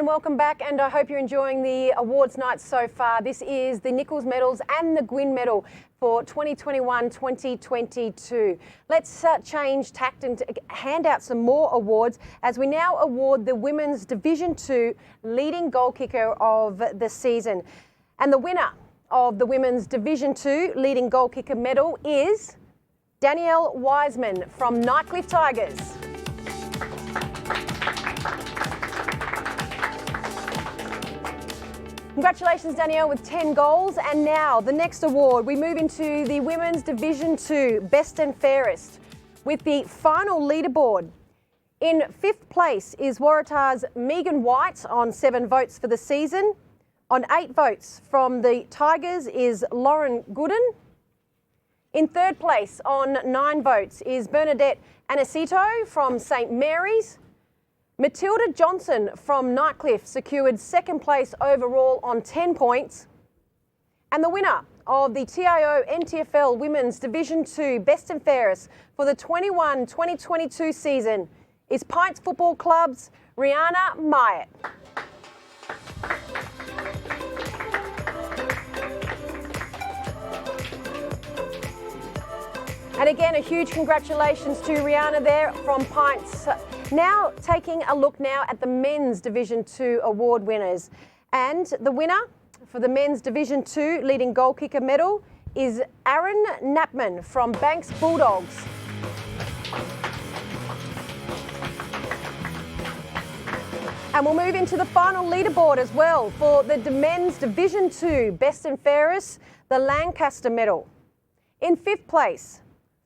Welcome back, and I hope you're enjoying the awards night so far. This is the Nichols Medals and the Gwyn Medal for 2021-2022. Let's change tact and hand out some more awards as we now award the Women's Division 2 leading goal kicker of the season. And the winner of the Women's Division 2 leading goal kicker medal is Danielle Wiseman from Nightcliff Tigers. Congratulations, Danielle, with 10 goals. And now the next award, we move into the Women's Division 2 Best and Fairest with the final leaderboard. In 5th place is Waratah's Megan White on 7 votes for the season. On 8 votes from the Tigers is Lauren Gooden. In 3rd place on 9 votes is Bernadette Anacito from St Mary's. Matilda Johnson from Nightcliff secured 2nd place overall on 10 points. And the winner of the TIO NTFL Women's Division 2 Best and Fairest for the 21-2022 season is Pints Football Club's Rihanna Myatt. And again, a huge congratulations to Rihanna there from Pints. Now taking a look now at the Men's Division 2 award winners. And the winner for the Men's Division 2 leading goal kicker medal is Aaron Knapman from Banks Bulldogs. And we'll move into the final leaderboard as well for the Men's Division 2 Best and Fairest, the Lancaster Medal. In 5th place,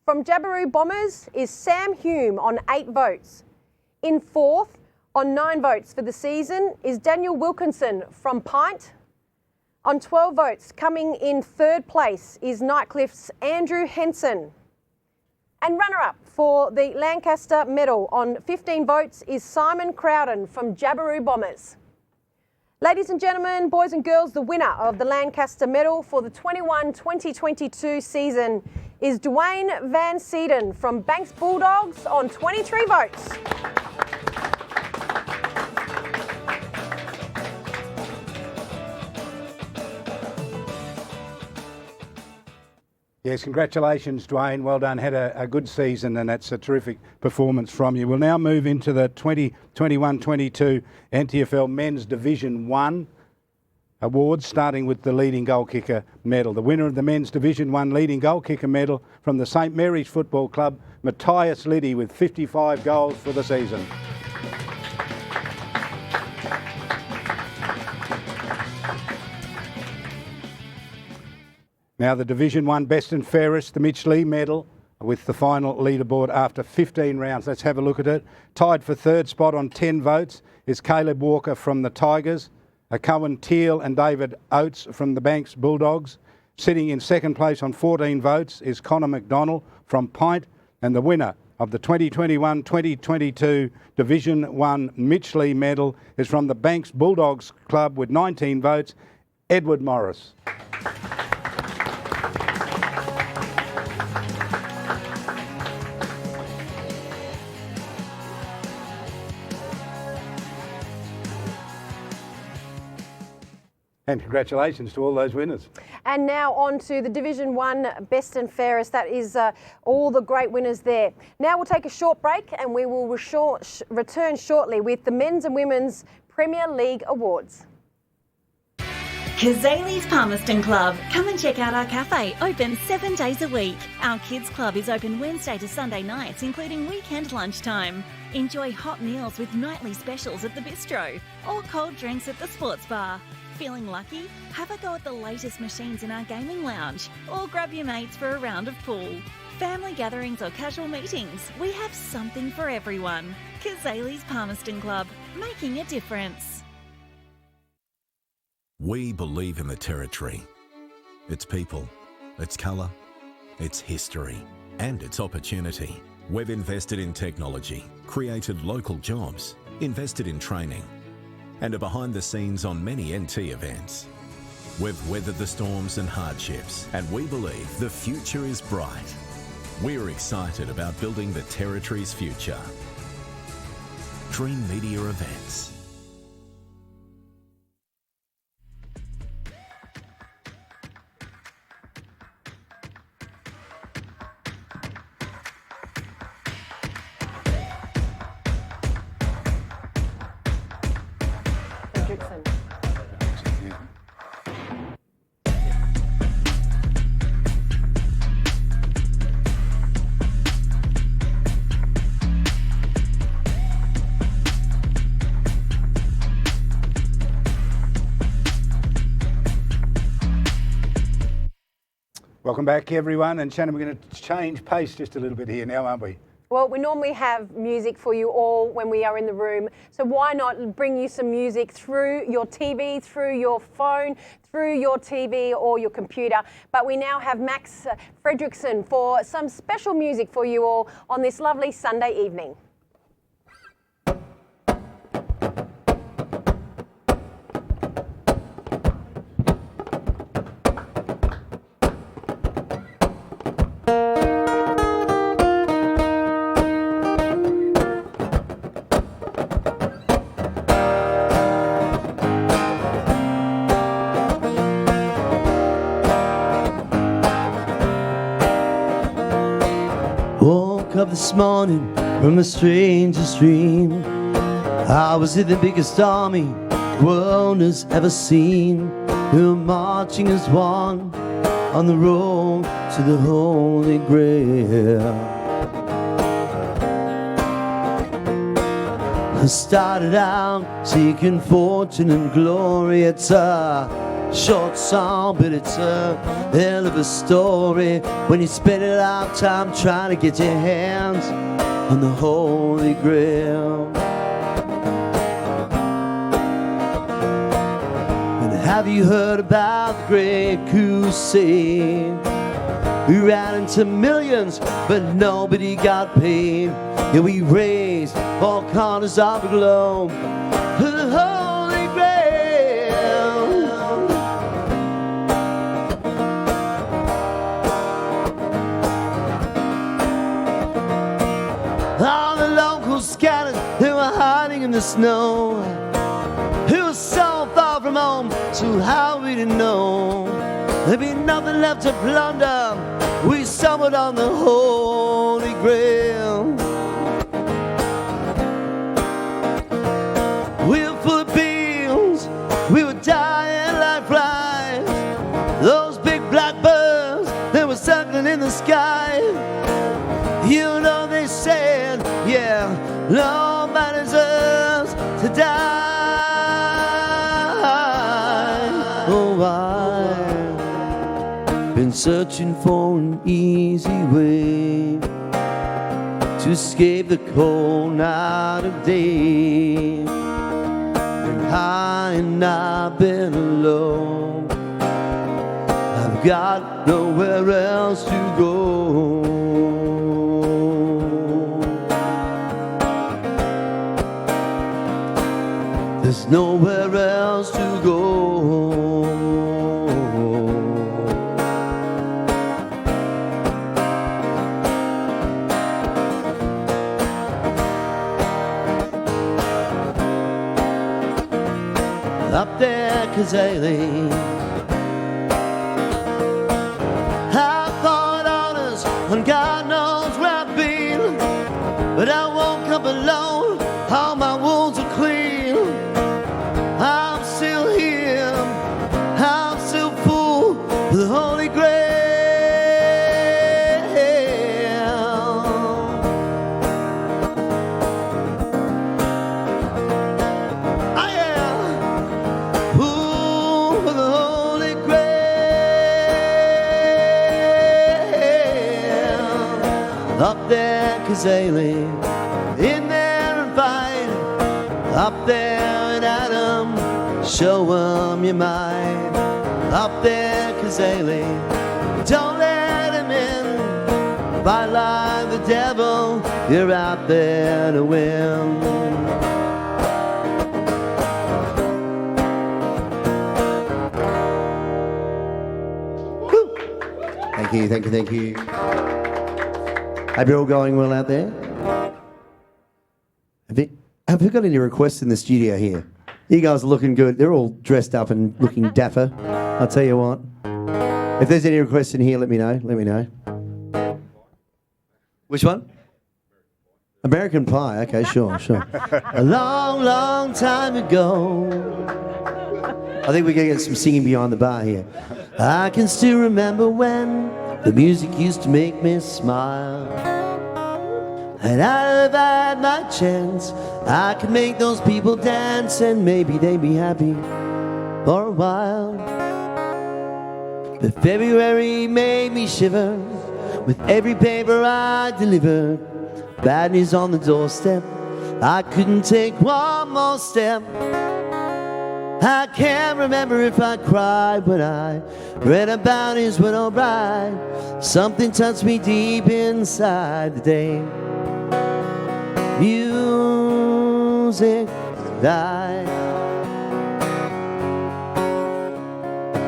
from Jabiru Bombers is Sam Hume on 8 votes. In 4th, on 9 votes for the season, is Daniel Wilkinson from Pint. On 12 votes, coming in 3rd place, is Nightcliff's Andrew Henson. And runner-up for the Lancaster Medal on 15 votes is Simon Crowden from Jabiru Bombers. Ladies and gentlemen, boys and girls, the winner of the Lancaster Medal for the 21-2022 season is Dwayne Van Seeden from Banks Bulldogs on 23 votes. Yes, congratulations, Dwayne. Well done. Had a good season, and that's a terrific performance from you. We'll now move into the 2021-22 NTFL Men's Division 1 awards, starting with the leading goal kicker medal. The winner of the Men's Division 1 leading goal kicker medal from the St Mary's Football Club, Matthias Liddy, with 55 goals for the season. Now the Division 1 Best and Fairest, the Mitch Lee Medal, with the final leaderboard after 15 rounds. Let's have a look at it. Tied for third spot on 10 votes is Caleb Walker from the Tigers, Cohen Teal and David Oates from the Banks Bulldogs. Sitting in second place on 14 votes is Connor McDonald from Pint, and the winner of the 2021-2022 Division 1 Mitch Lee Medal is from the Banks Bulldogs Club with 19 votes, Edward Morris. And congratulations to all those winners. And now on to the Division 1 Best and Fairest. That is all the great winners there. Now we'll take a short break and we will return shortly with the Men's and Women's Premier League Awards. Cazalys Palmerston Club. Come and check out our cafe, open 7 days a week. Our kids club is open Wednesday to Sunday nights, including weekend lunchtime. Enjoy hot meals with nightly specials at the bistro or cold drinks at the sports bar. Feeling lucky? Have a go at the latest machines in our gaming lounge or grab your mates for a round of pool. Family gatherings or casual meetings, we have something for everyone. Cazalys Palmerston Club, making a difference. We believe in the Territory. Its people, its colour, its history and its opportunity. We've invested in technology, created local jobs, invested in training, and are behind the scenes on many NT events. We've weathered the storms and hardships, and we believe the future is bright. We're excited about building the Territory's future. Dream Media Events. Welcome back, everyone. And Shannon, we're going to change pace just a little bit here now, aren't we? Well, we normally have music for you all when we are in the room, so why not bring you some music through your TV, through your phone, through your TV or your computer. But we now have Max Fredrickson for some special music for you all on this lovely Sunday evening. Up this morning from a stranger's dream. I was in the biggest army the world has ever seen. We were marching as one on the road to the Holy Grail. I started out seeking fortune and glory. It's a short song, but it's a hell of a story when you spend a lifetime trying to get your hands on the Holy Grail. And have you heard about the Great Crusade? We ran into millions, but nobody got paid. Yeah, we raised all corners of the globe for the Holy Grail. All the locals scattered, they were hiding in the snow. It was so far from home, so how we didn't know. There'd be nothing left to plunder, we stumbled on the Holy Grail. We were full of beans, we were dying like flies. Those big black birds, they were circling in the sky. You know they said, yeah, nobody deserves to die. Oh, I've been searching for an easy way to escape the cold night of day. And I've been alone. I've got nowhere else to go. There's nowhere else to go. Up there, Cazalys, I fought honors, and God knows where I've been. But I woke up alone, all my wounds are clean. I'm still here, I'm still full of the Holy Grail. I am full of the Holy Grail. Up there, Cazalys, in there and fight. Up there in Adam, show 'em your mind. Up there, Cazalys, don't let him in. Fight like the devil, you're out there to win. Woo. Thank you, thank you, thank you. Hope you're all going well out there. Have we got any requests in the studio here? You guys are looking good. They're all dressed up and looking dapper. I'll tell you what. If there's any requests in here, let me know. Let me know. Which one? American Pie. Okay, sure, sure. A long, long time ago. I think we're going to get some singing behind the bar here. I can still remember when the music used to make me smile. And I've had my chance. I could make those people dance, and maybe they'd be happy for a while. But February made me shiver with every paper I delivered. Bad news on the doorstep. I couldn't take one more step. I can't remember if I cried when I read about his widow bride. Something touched me deep inside the day music died.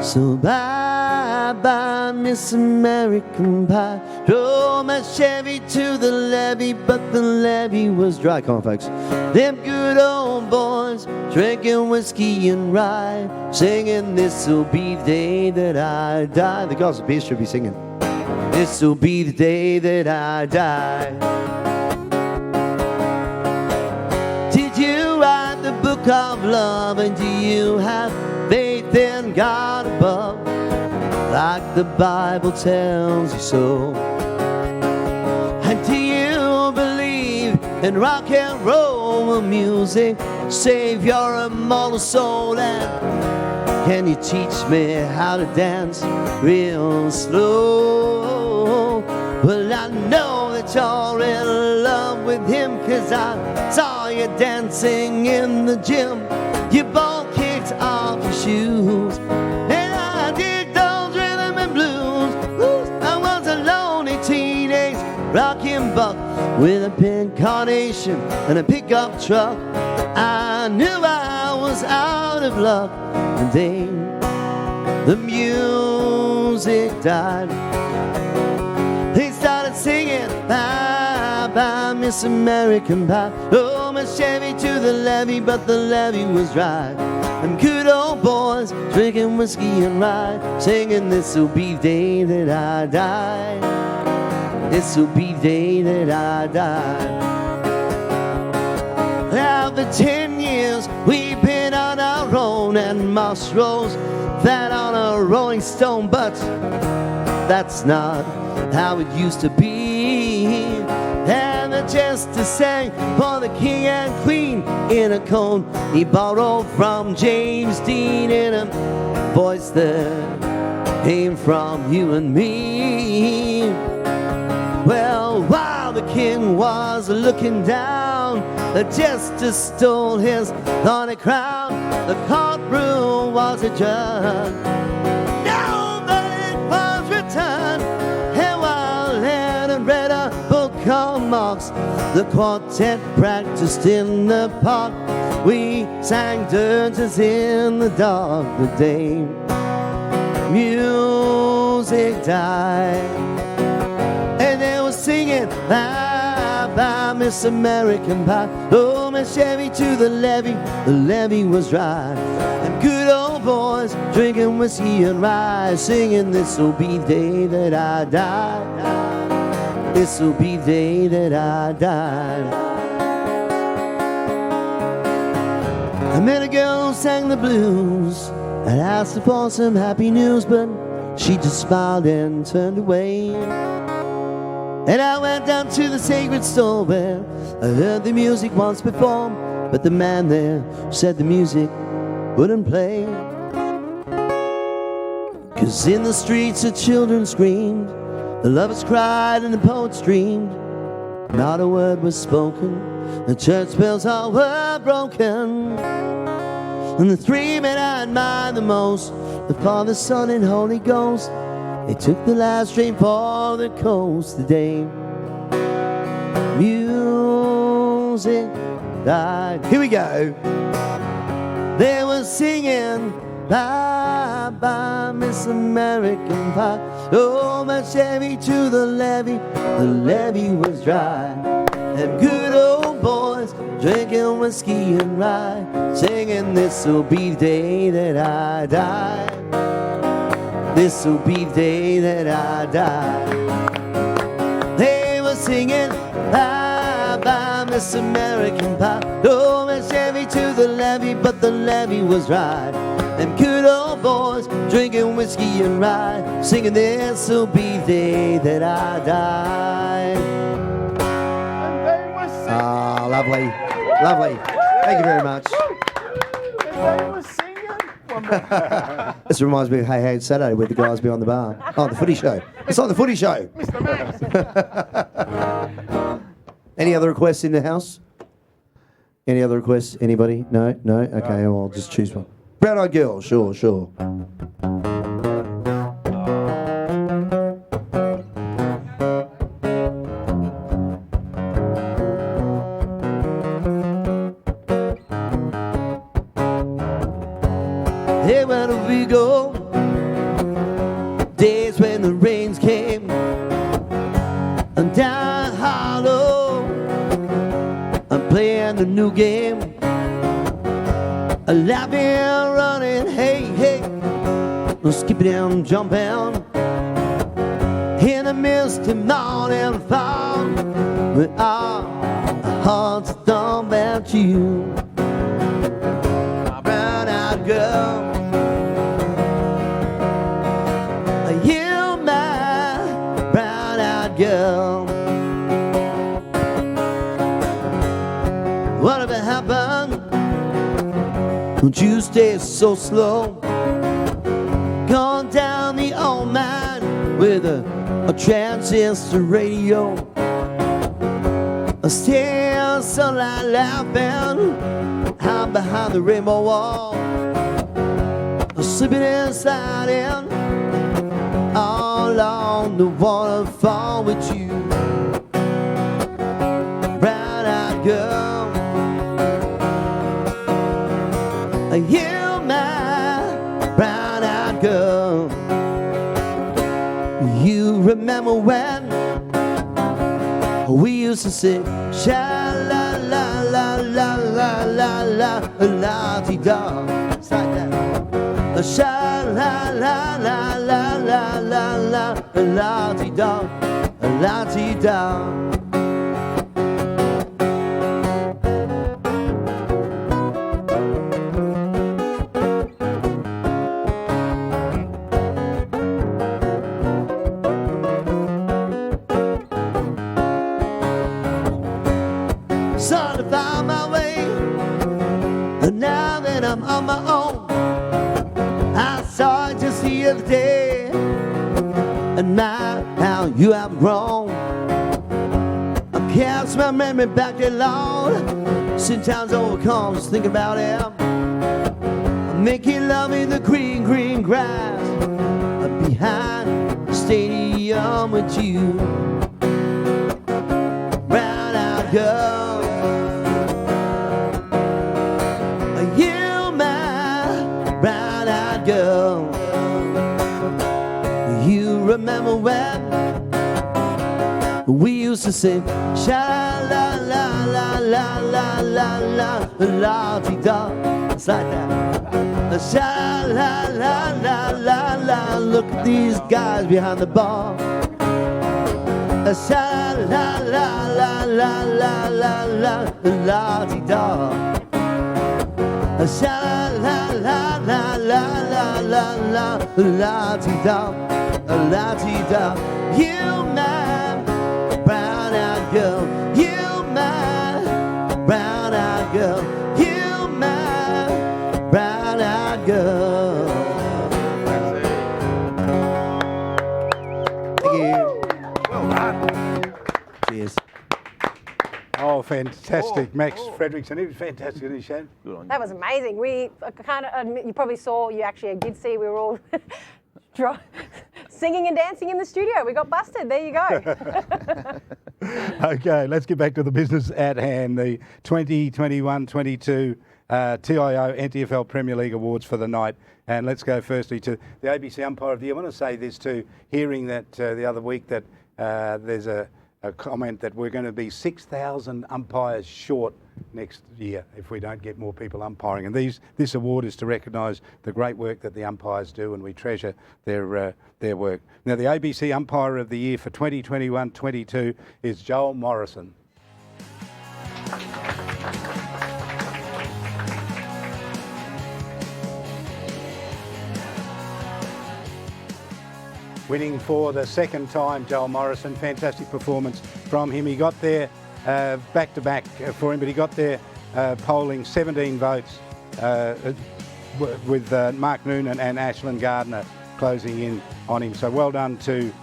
So bye-bye, Miss American Pie. Drove my Chevy to the levee, but the levee was dry. Come on, folks. Them good old boys drinking whiskey and rye, singing, this'll be the day that I die. The guys at Beer should be singing, this'll be the day that I die. The book of love, and do you have faith in God above, like the Bible tells you so? And do you believe in rock and roll? Will music save your immortal soul? And can you teach me how to dance real slow? Well, I know that you're in love with him, 'cause I saw you dancing in the gym. You both kicked off your shoes, and I did those rhythm and blues. I was a lonely teenage rockin' buck with a pink carnation and a pickup truck. I knew I was out of luck, and then the music died. They started singing, bye-bye, Miss American Pie. Oh, my Chevy to the levee, but the levee was dry. Them good old boys drinking whiskey and rye, singing this'll be the day that I die. This'll be the day that I die. Now for 10 years we've been on our own, and moss rolls flat on a rolling stone, but that's not how it used to be. And the jester sang for the king and queen in a cone he borrowed from James Dean, in a voice that came from you and me. Well, while the king was looking down, the jester stole his thorny crown. The courtroom was adjourned. Now that it was returned, and while Lennon read a book of marks, the quartet practiced in the park. We sang dirges in the dark the day music died. And they were singing bye bye Miss American Pie. Oh, Miss Chevy to the levee was dry. And good old boys drinking whiskey and rye, singing this'll be the day that I die. This'll be the day that I die. I met a girl who sang the blues. I asked her for some happy news, but she just smiled and turned away. And I went down to the sacred store where I heard the music once before, but the man there said the music wouldn't play. 'Cause in the streets the children screamed, the lovers cried and the poets dreamed. Not a word was spoken, the church bells all were broken. And the three men I admired the most, the Father, Son, and Holy Ghost, they took the last train for the coast today. Music died. Here we go. They were singing bye bye Miss American Pie. Oh, my Chevy to the levee was dry. And good old boys drinking whiskey and rye, singing this'll be the day that I die. This'll be the day that I die. They were singing bye bye Miss American Pie. Oh, Miss Chevy to the levee, but the levee was dry. And good old boys drinking whiskey and rye, singing this'll be the day that I die. Ah, lovely, lovely. Thank you very much. They were singing. This reminds me of Hey Hey It's Saturday with the guys behind the bar. Oh, the footy show. It's like the footy show. Mr. Max. Any other requests in the house? Any other requests? Anybody? No? No? Okay, well, I'll just choose one. Brown Eyed Girl, sure, sure. Hey, where do we go? Days when the rains came and down hollow, I'm playing the new game, laughing, running, hey, hey, skipping and jumping in the misty morning fog, with our hearts dumb about you, my brown-eyed girl. You, my brown-eyed girl. Whatever happened? Don't you stay so slow? Gone down the old man with a transistor radio, still sunlight laughing. I'm behind the rainbow wall, slipping inside in, all on the waterfall with you, brown-eyed girl. You, my brown-eyed girl. You remember when we used to sing sha-la-la-la-la-la, la la la la dee da. It's like that. Sha la la la la la la la la dee da, la dee da. Sort of found my way, and now that I'm on my own, I saw it just the other day, and now how you have grown. I cast my memory back there long, sometimes overcome, just think about it. I'm making love in the green, green grass, behind the stadium with you. Brown eyed girl, girl, you remember when we used to sing sha la la la la la la la la dee da. It's like that. Sha la la la la la. Look at these guys behind the bar. Sha la la la la la la la la dee da. Sha la la la la la la la la dee da, la dee da. You my brown-eyed girl, you my brown-eyed girl, you my brown-eyed girl. Thank you. Well done. Cheers. Oh, fantastic, Max Fredrickson. He was fantastic, isn't he, Shan? Good on you. That was amazing. We kind of admit, you probably saw, you actually did see, we were all singing and dancing in the studio. We got busted. There you go. Okay, let's get back to the business at hand. The 2021-22 TIO NTFL Premier League Awards for the night. And let's go firstly to the ABC Umpire of the Year. I want to say this too, hearing that the other week that there's a comment that we're going to be 6,000 umpires short next year if we don't get more people umpiring. And this award is to recognise the great work that the umpires do, and we treasure their work. Now, the ABC Umpire of the Year for 2021-22 is Joel Morrison. Winning for the second time, Joel Morrison. Fantastic performance from him. He got there back-to-back for him, but he got there polling 17 votes with Mark Noonan and Ashland Gardner closing in on him. So well done to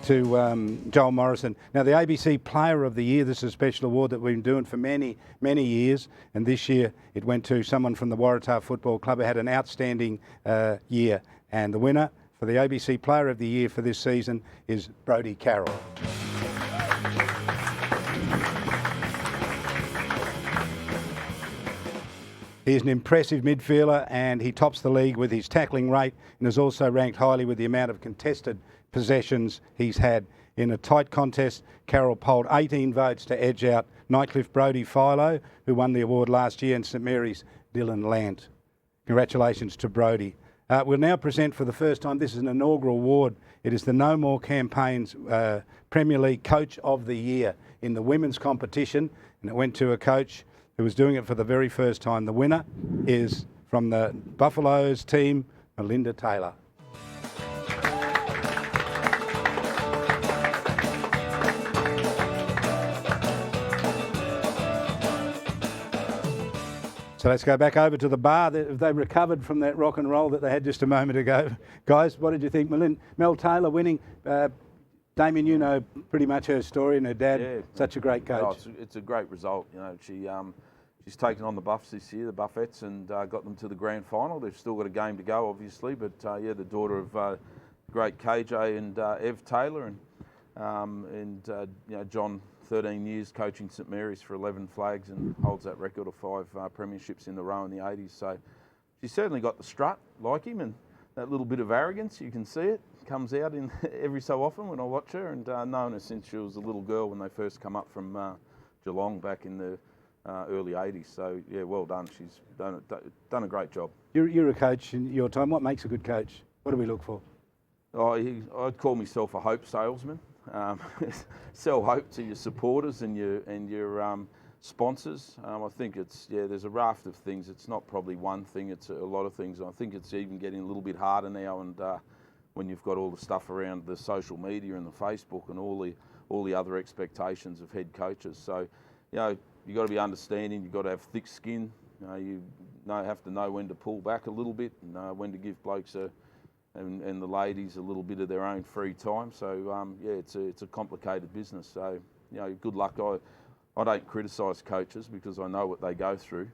Joel Morrison. Now, the ABC Player of the Year, this is a special award that we've been doing for many, many years, and this year it went to someone from the Waratah Football Club who had an outstanding year, and the winner for the ABC Player of the Year for this season is Brody Carroll. He's an impressive midfielder and he tops the league with his tackling rate and is also ranked highly with the amount of contested possessions he's had. In a tight contest, Carroll polled 18 votes to edge out Nightcliff Brody Philo, who won the award last year, and St Mary's Dylan Lant. Congratulations to Brody. We'll now present for the first time, this is an inaugural award, it is the No More Campaign's Premier League Coach of the Year in the women's competition, and it went to a coach who was doing it for the very first time. The winner is from the Buffaloes team, Melinda Taylor. So let's go back over to the bar. They recovered from that rock and roll that they had just a moment ago. Guys, what did you think? Mel Taylor winning. Damien, you know pretty much her story and her dad, such a great coach. Oh, it's a great result. You know, she's taken on the Buffs this year, the Buffettes, and got them to the grand final. They've still got a game to go, obviously, but yeah, the daughter of great KJ and Ev Taylor, and you know, John, 13 years coaching St Mary's for 11 flags and holds that record of 5 premierships in the row in the 80s. So she's certainly got the strut like him, and that little bit of arrogance, you can see it, comes out in every so often when I watch her, and known her since she was a little girl when they first come up from Geelong back in the early 80s. So yeah, well done. She's done a great job. You're a coach in your time. What makes a good coach? What do we look for? I'd call myself a hope salesman. Sell hope to your supporters and your sponsors. I think there's a raft of things. It's not probably one thing. It's a lot of things. I think it's even getting a little bit harder now. And when you've got all the stuff around the social media and the Facebook and all the other expectations of head coaches. So, you've got to be understanding. You've got to have thick skin. You have to know when to pull back a little bit and when to give blokes and the ladies a little bit of their own free time. So it's a complicated business. So good luck. I don't criticise coaches because I know what they go through.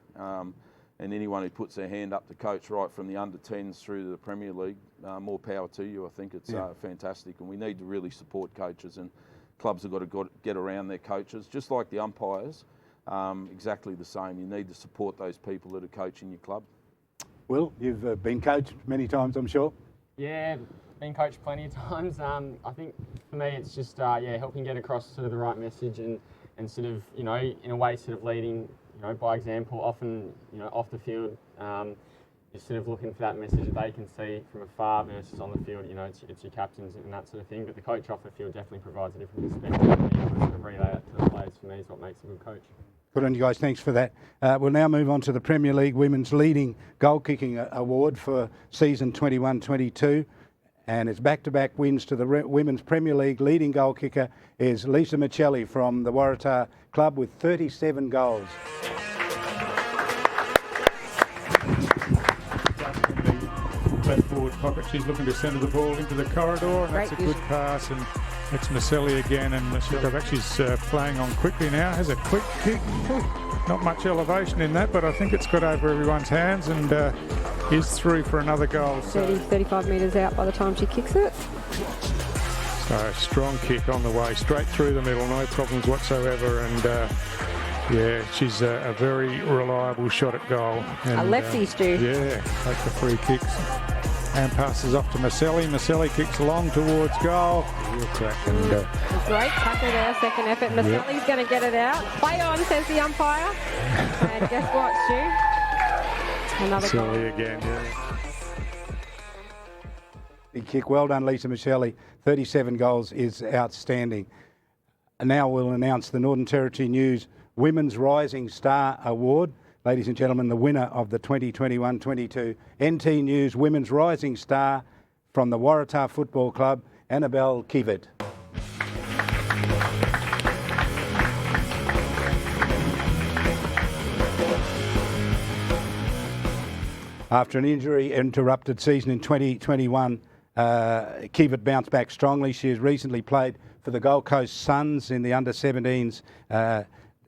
And anyone who puts their hand up to coach right from the under-10s through to the Premier League, more power to you. I think it's fantastic, and we need to really support coaches, and clubs have got to get around their coaches, just like the umpires. Exactly the same. You need to support those people that are coaching your club. Will, you've been coached many times, I'm sure. Yeah, been coached plenty of times. I think for me it's just helping get across sort of the right message and sort of, in a way sort of leading, by example. Often, off the field, you're sort of looking for that message that they can see from afar versus on the field. It's your captains and that sort of thing. But the coach off the field definitely provides a different perspective. And sort of relay that to the players, for me, is what makes a good coach. Good on you guys, thanks for that. We'll now move on to the Premier League Women's Leading Goal Kicking Award for season 21-22. And it's back-to-back wins to the Women's Premier League. Leading goal kicker is Lisa Michelli from the Waratah Club with 37 goals. Left forward pocket, she's looking to centre the ball into the corridor, and that's a good pass, and it's Michelli again, and she's playing on quickly now, has a quick kick. Not much elevation in that, but I think it's got over everyone's hands and is through for another goal. 35 metres out by the time she kicks it. So strong kick on the way, straight through the middle, no problems whatsoever, and she's a very reliable shot at goal. And, a lefty, Stu. Yeah, take the free kicks. And passes off to Michelli. Michelli kicks long towards goal. Real crack. And, great tackle there, second effort. Michelli's going to get it out. Play on, says the umpire. And guess what, Stu? Another goal. Michelli again, yeah. Big kick. Well done, Lisa Michelli. 37 goals is outstanding. And now we'll announce the Northern Territory News Women's Rising Star Award. Ladies and gentlemen, the winner of the 2021-22 NT News Women's Rising Star from the Waratah Football Club, Annabelle Kivid. After an injury-interrupted season in 2021, Kivid bounced back strongly. She has recently played for the Gold Coast Suns in the under-17s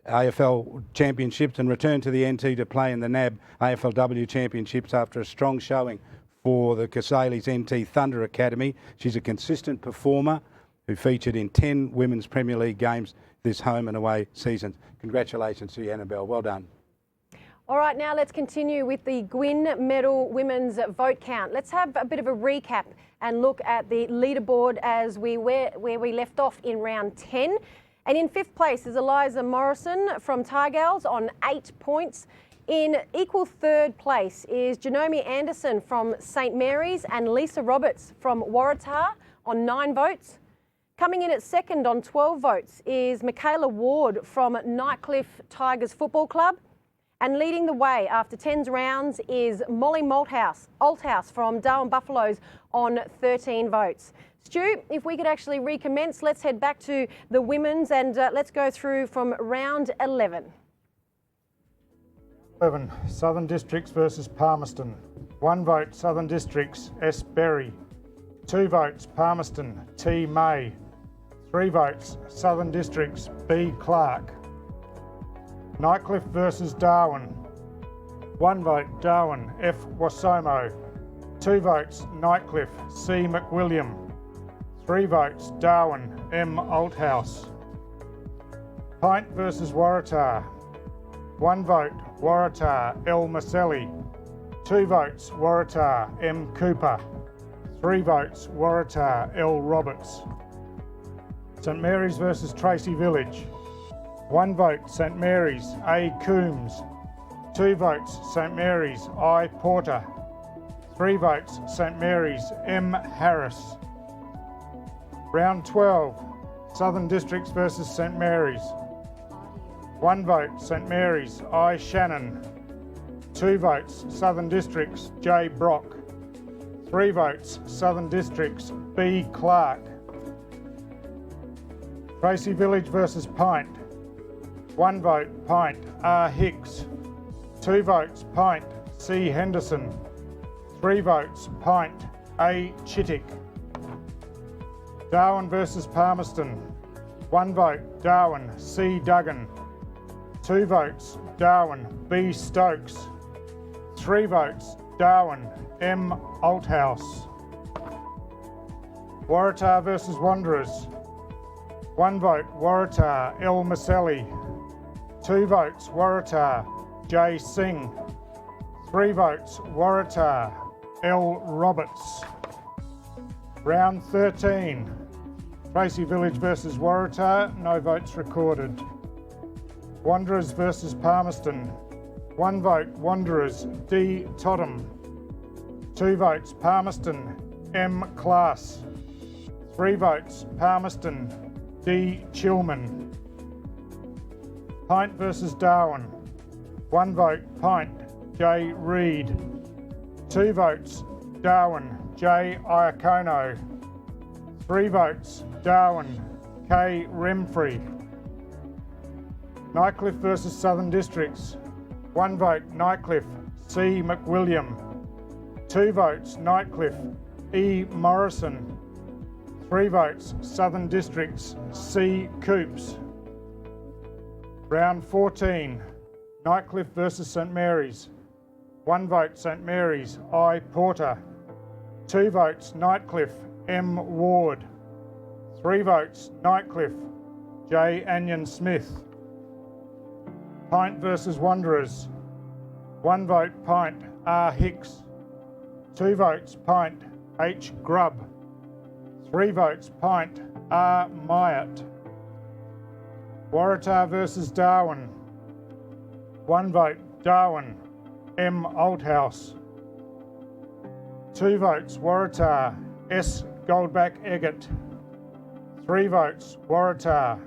AFL Championships and returned to the NT to play in the NAB AFLW Championships after a strong showing for the Cazalys NT Thunder Academy. She's a consistent performer who featured in 10 Women's Premier League games this home and away season. Congratulations to you, Annabelle. Well done. All right, now let's continue with the Gwyn Medal Women's vote count. Let's have a bit of a recap and look at the leaderboard as where we left off in round 10. And in fifth place is Eliza Morrison from Targals on 8 points. In equal third place is Janome Anderson from St Mary's and Lisa Roberts from Waratah on 9 votes. Coming in at second on 12 votes is Michaela Ward from Nightcliff Tigers Football Club. And leading the way after 10's rounds is Molly Althouse from Darwin Buffaloes on 13 votes. Stu, if we could actually recommence, let's head back to the women's and let's go through from round 11. 11, Southern Districts versus Palmerston. 1 vote, Southern Districts, S. Berry. 2 votes, Palmerston, T. May. 3 votes, Southern Districts, B. Clark. Nightcliff versus Darwin. 1 vote, Darwin, F. Wasomo. 2 votes, Nightcliff, C. McWilliam. 3 votes, Darwin, M. Althouse. Pint versus Waratah. 1 vote, Waratah, L. Michelli. 2 votes, Waratah, M. Cooper. 3 votes, Waratah, L. Roberts. St Mary's versus Tracy Village. 1 vote, St Mary's, A. Coombs. 2 votes, St Mary's, I. Porter. 3 votes, St Mary's, M. Harris. Round 12, Southern Districts versus St Mary's. 1 vote, St Mary's, I. Shannon. 2 votes, Southern Districts, J. Brock. 3 votes, Southern Districts, B. Clark. Tracy Village versus Pint. 1 vote, Pint, R. Hicks. 2 votes, Pint, C. Henderson. 3 votes, Pint, A. Chittick. Darwin versus Palmerston. 1 vote, Darwin, C. Duggan. 2 votes, Darwin, B. Stokes. 3 votes, Darwin, M. Althouse. Waratah versus Wanderers. 1 vote, Waratah, L. Maselli. 2 votes, Waratah, J. Singh. 3 votes, Waratah, L. Roberts. Round 13, Tracy Village versus Waratah, no votes recorded. Wanderers versus Palmerston. 1 vote, Wanderers, D. Totham. 2 votes, Palmerston, M. Class. 3 votes, Palmerston, D. Chilman. Pint versus Darwin. 1 vote, Pint, J. Reid. 2 votes, Darwin, J. Iacono. 3 votes, Darwin, K. Remfrey. Nightcliff versus Southern Districts. 1 vote, Nightcliff, C. McWilliam. 2 votes, Nightcliff, E. Morrison. 3 votes, Southern Districts, C. Coops. Round 14, Nightcliff versus St Mary's. 1 vote, St Mary's, I. Porter. 2 votes, Nightcliff, M. Ward. 3 votes, Nightcliff, J. Anyon Smith. Pint versus Wanderers. 1 vote, Pint, R. Hicks. 2 votes, Pint, H. Grubb. 3 votes, Pint, R. Myatt. Waratah versus Darwin. 1 vote, Darwin, M. Althouse. 2 votes, Waratah, S. Goldback Eggett. 3 votes, Waratah,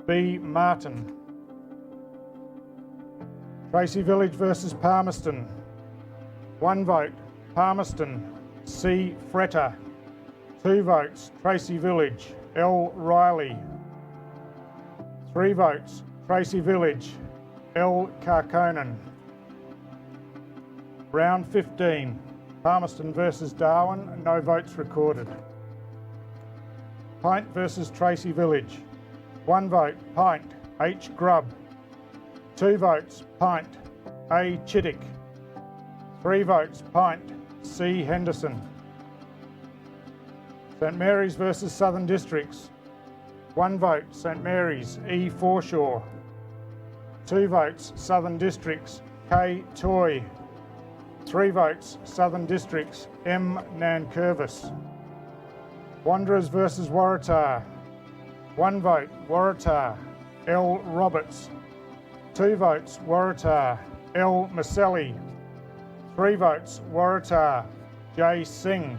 B. Martin. Tracy Village versus Palmerston. 1 vote, Palmerston, C. Fretter. 2 votes, Tracy Village, L. Riley. 3 votes, Tracy Village, L. Carconan. Round 15, Palmerston versus Darwin, no votes recorded. Pint versus Tracy Village. 1 vote, Pint, H. Grubb. 2 votes, Pint, A. Chittick. 3 votes, Pint, C. Henderson. St Mary's versus Southern Districts. 1 vote, St Mary's, E. Forshaw. 2 votes, Southern Districts, K. Toy. 3 votes, Southern Districts, M. Nankervis. Wanderers versus Waratah. 1 vote, Waratah, L. Roberts. 2 votes, Waratah, L. Maselli. 3 votes, Waratah, J. Singh.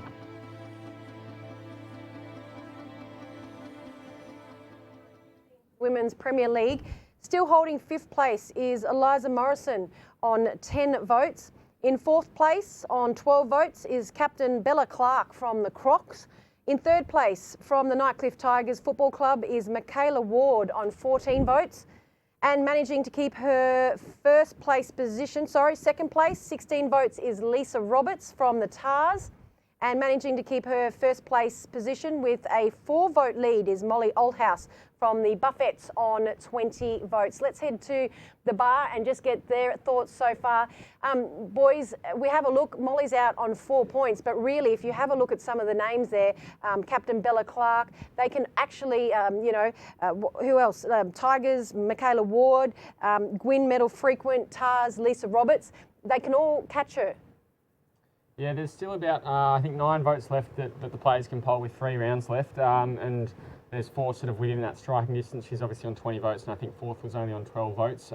Women's Premier League. Still holding 5th place is Eliza Morrison on 10 votes. In 4th place on 12 votes is Captain Bella Clark from the Crocs. In 3rd place from the Nightcliff Tigers Football Club is Michaela Ward on 14 votes. And managing to keep her second place, 16 votes, is Lisa Roberts from the Tars. And managing to keep her first place position with a 4-vote lead is Molly Althouse from the Buffettes on 20 votes. Let's head to the bar and just get their thoughts so far. Boys, we have a look. Molly's out on 4 points, but really, if you have a look at some of the names there, Captain Bella Clark, they can actually, who else? Tigers, Michaela Ward, Gwyn Medal frequent, Tars, Lisa Roberts, they can all catch her. Yeah, there's still about, I think, 9 votes left that the players can poll with 3 rounds left. And there's 4 sort of within that striking distance. She's obviously on 20 votes, and I think 4th was only on 12 votes.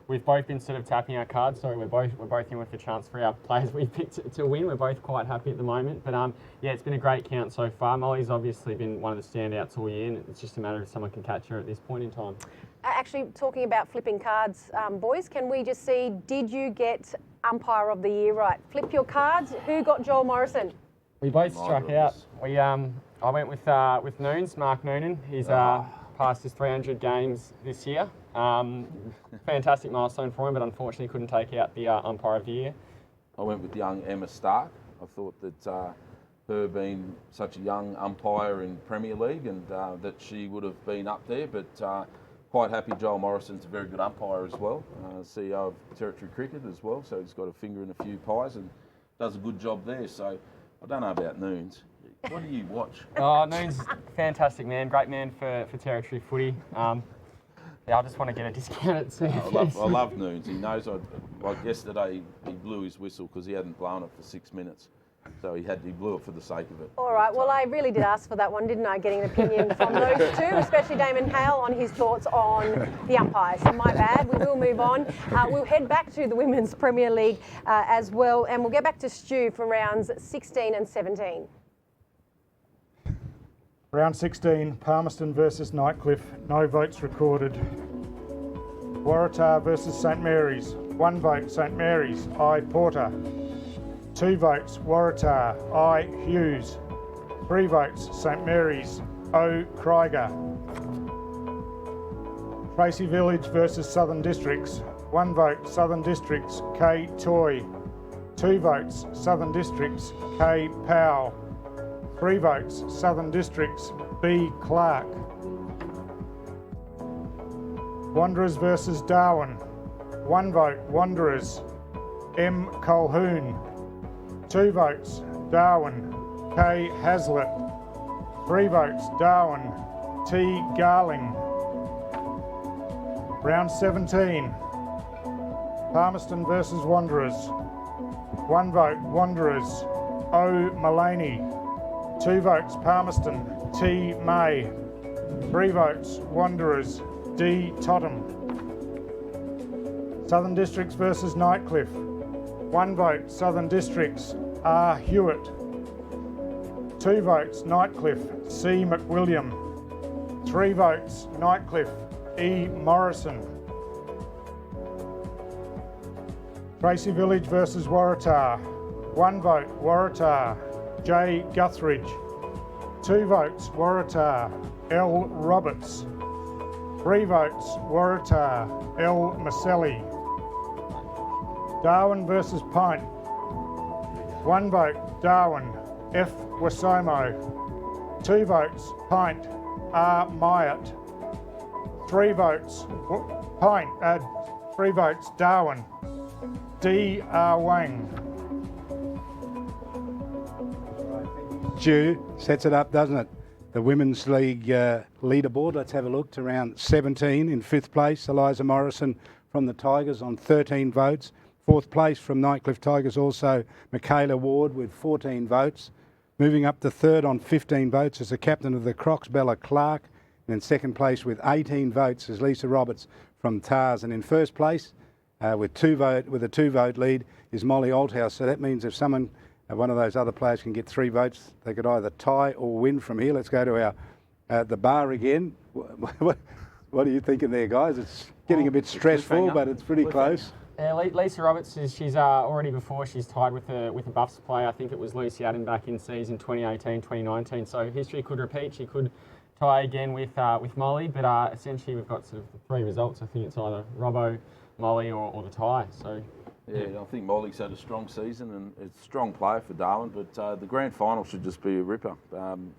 We've both been sort of tapping our cards, so we're both in with a chance for our players we picked to win. We're both quite happy at the moment, but yeah, it's been a great count so far. Molly's obviously been one of the standouts all year, and it's just a matter of someone can catch her at this point in time. Actually, talking about flipping cards, boys, can we just see, did you get Umpire of the Year right? Flip your cards. Who got Joel Morrison? We both struck out. I went with Noons, Mark Noonan. He's passed his 300 games this year. Fantastic milestone for him, but unfortunately couldn't take out the Umpire of the Year. I went with young Emma Stark. I thought that her being such a young umpire in Premier League and that she would have been up there, but quite happy Joel Morrison's a very good umpire as well, CEO of Territory Cricket as well, so he's got a finger in a few pies and does a good job there. So I don't know about Noons. What do you watch? Oh, Noon's fantastic man, great man for Territory footy. Yeah, I just want to get a discount at CFS. I love Noons. He knows. Like yesterday, he blew his whistle because he hadn't blown it for 6 minutes. So he blew it for the sake of it. All right, well, I really did ask for that one, didn't I? Getting an opinion from those two, especially Damon Hale on his thoughts on the umpires. So my bad, we will move on. We'll head back to the Women's Premier League as well, and we'll get back to Stu for rounds 16 and 17. Round 16, Palmerston versus Nightcliff, no votes recorded. Waratah versus St Mary's, 1 vote St Mary's, I Porter. 2 votes Waratah, I Hughes. 3 votes St Mary's, O Krieger. Tracy Village versus Southern Districts, 1 vote Southern Districts, K Toy. 2 votes Southern Districts, K Powell. 3 votes Southern Districts, B Clark. Wanderers versus Darwin, 1 vote Wanderers, M Colhoun. 2 votes Darwin, K Hazlitt. 3 votes Darwin, T Garling. Round 17, Palmerston versus Wanderers, 1 vote Wanderers, O Mullaney. 2 votes Palmerston, T May. 3 votes Wanderers, D Totham. Southern Districts versus Nightcliff, 1 vote Southern Districts, R Hewitt. 2 votes Nightcliff, C McWilliam. 3 votes Nightcliff, E Morrison. Tracy Village versus Waratah, 1 vote Waratah, J Guthrie. 2 votes Waratah, L Roberts. 3 votes Waratah, L Maselli. Darwin versus Pint, 1 vote Darwin, F Wasomo. 2 votes Pint, R Myatt. 3 votes Pint, 3 votes Darwin, D R Wang. Stu sets it up, doesn't it? The Women's League leaderboard. Let's have a look to round 17. In 5th place, Eliza Morrison from the Tigers on 13 votes. 4th place from Nightcliff Tigers, also Michaela Ward with 14 votes. Moving up to 3rd on 15 votes is the captain of the Crocs, Bella Clark. And in 2nd place with 18 votes is Lisa Roberts from Tars. And in 1st place with a 2-vote lead is Molly Althouse. So that means if someone, one of those other players, can get 3 votes, they could either tie or win from here. Let's go to our the bar again. What are you thinking there, guys? It's getting a bit stressful, but it's pretty close. Lisa Roberts, she's already before she's tied with a Buffs player. I think it was Lucy Adden back in season 2018-2019. So history could repeat. She could tie again with Molly, but essentially we've got sort of the 3 results. I think it's either Robbo, Molly, or the tie. So. Yeah, I think Molly's had a strong season and it's a strong player for Darwin, but the grand final should just be a ripper.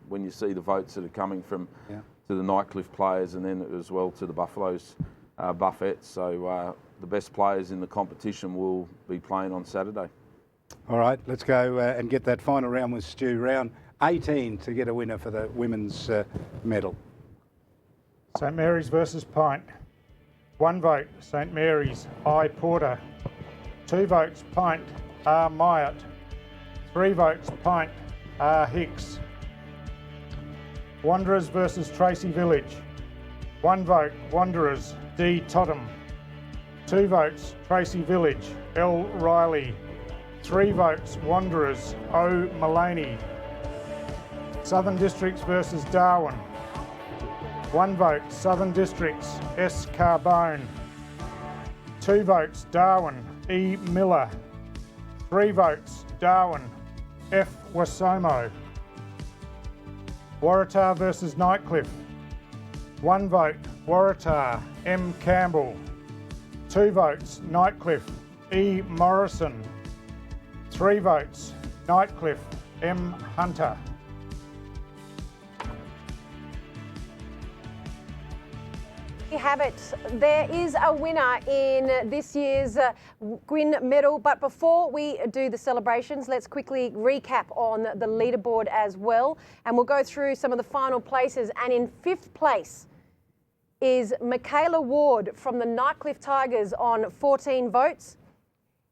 When you see the votes that are coming from to the Nightcliff players and then as well to the Buffaloes Buffettes. So the best players in the competition will be playing on Saturday. All right, let's go and get that final round with Stu. Round 18 to get a winner for the women's medal. St Mary's versus Pint. 1 vote St Mary's, I Porter. 2 votes Pint, R Myatt. 3 votes Pint, R Hicks. Wanderers versus Tracy Village. 1 vote, Wanderers, D. Totham. 2 votes, Tracy Village, L. Riley. 3 votes, Wanderers, O. Mullaney. Southern Districts versus Darwin. 1 vote, Southern Districts, S. Carbone. 2 votes, Darwin, E. Miller. 3 votes, Darwin, F. Wasomo. Waratah versus Nightcliff. 1 vote, Waratah, M. Campbell. 2 votes, Nightcliff, E. Morrison. 3 votes, Nightcliff, M. Hunter. You have it. There is a winner in this year's Gwyn Medal. But before we do the celebrations, let's quickly recap on the leaderboard as well. And we'll go through some of the final places. And in 5th place is Michaela Ward from the Nightcliff Tigers on 14 votes.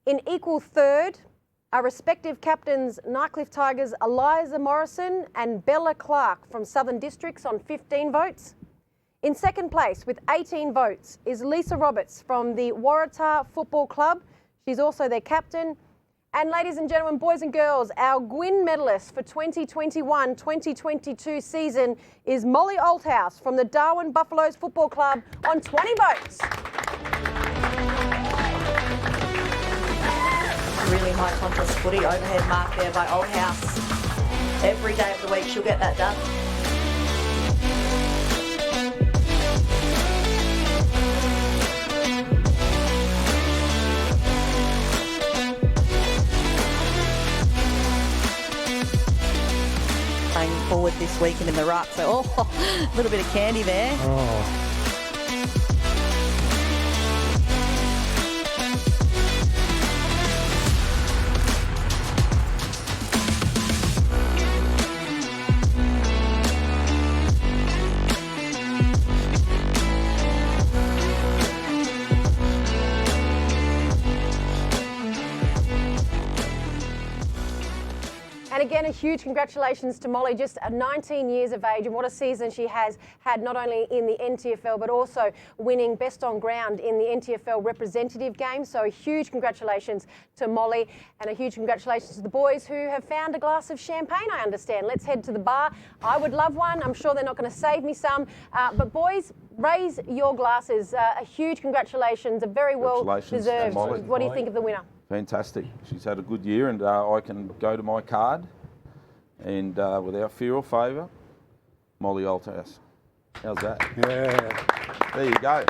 In equal 3rd, our respective captains, Nightcliff Tigers, Eliza Morrison and Bella Clark from Southern Districts on 15 votes. In 2nd place with 18 votes is Lisa Roberts from the Waratah Football Club. She's also their captain. And ladies and gentlemen, boys and girls, our Gwyn medalist for 2021-2022 season is Molly Althouse from the Darwin Buffaloes Football Club on 20 votes. Really high contrast footy, overhead mark there by Althouse. Every day of the week she'll get that done. Playing forward this weekend in the ruck, so a little bit of candy there. And again, a huge congratulations to Molly, just 19 years of age, and what a season she has had, not only in the NTFL, but also winning best on ground in the NTFL representative game. So a huge congratulations to Molly, and a huge congratulations to the boys who have found a glass of champagne, I understand. Let's head to the bar. I would love one. I'm sure they're not going to save me some. But boys, raise your glasses. A huge congratulations, a very well deserved. What do you think of the winner? Fantastic. She's had a good year, and I can go to my card and without fear or favour, Molly Althouse. How's that? Yeah. There you go.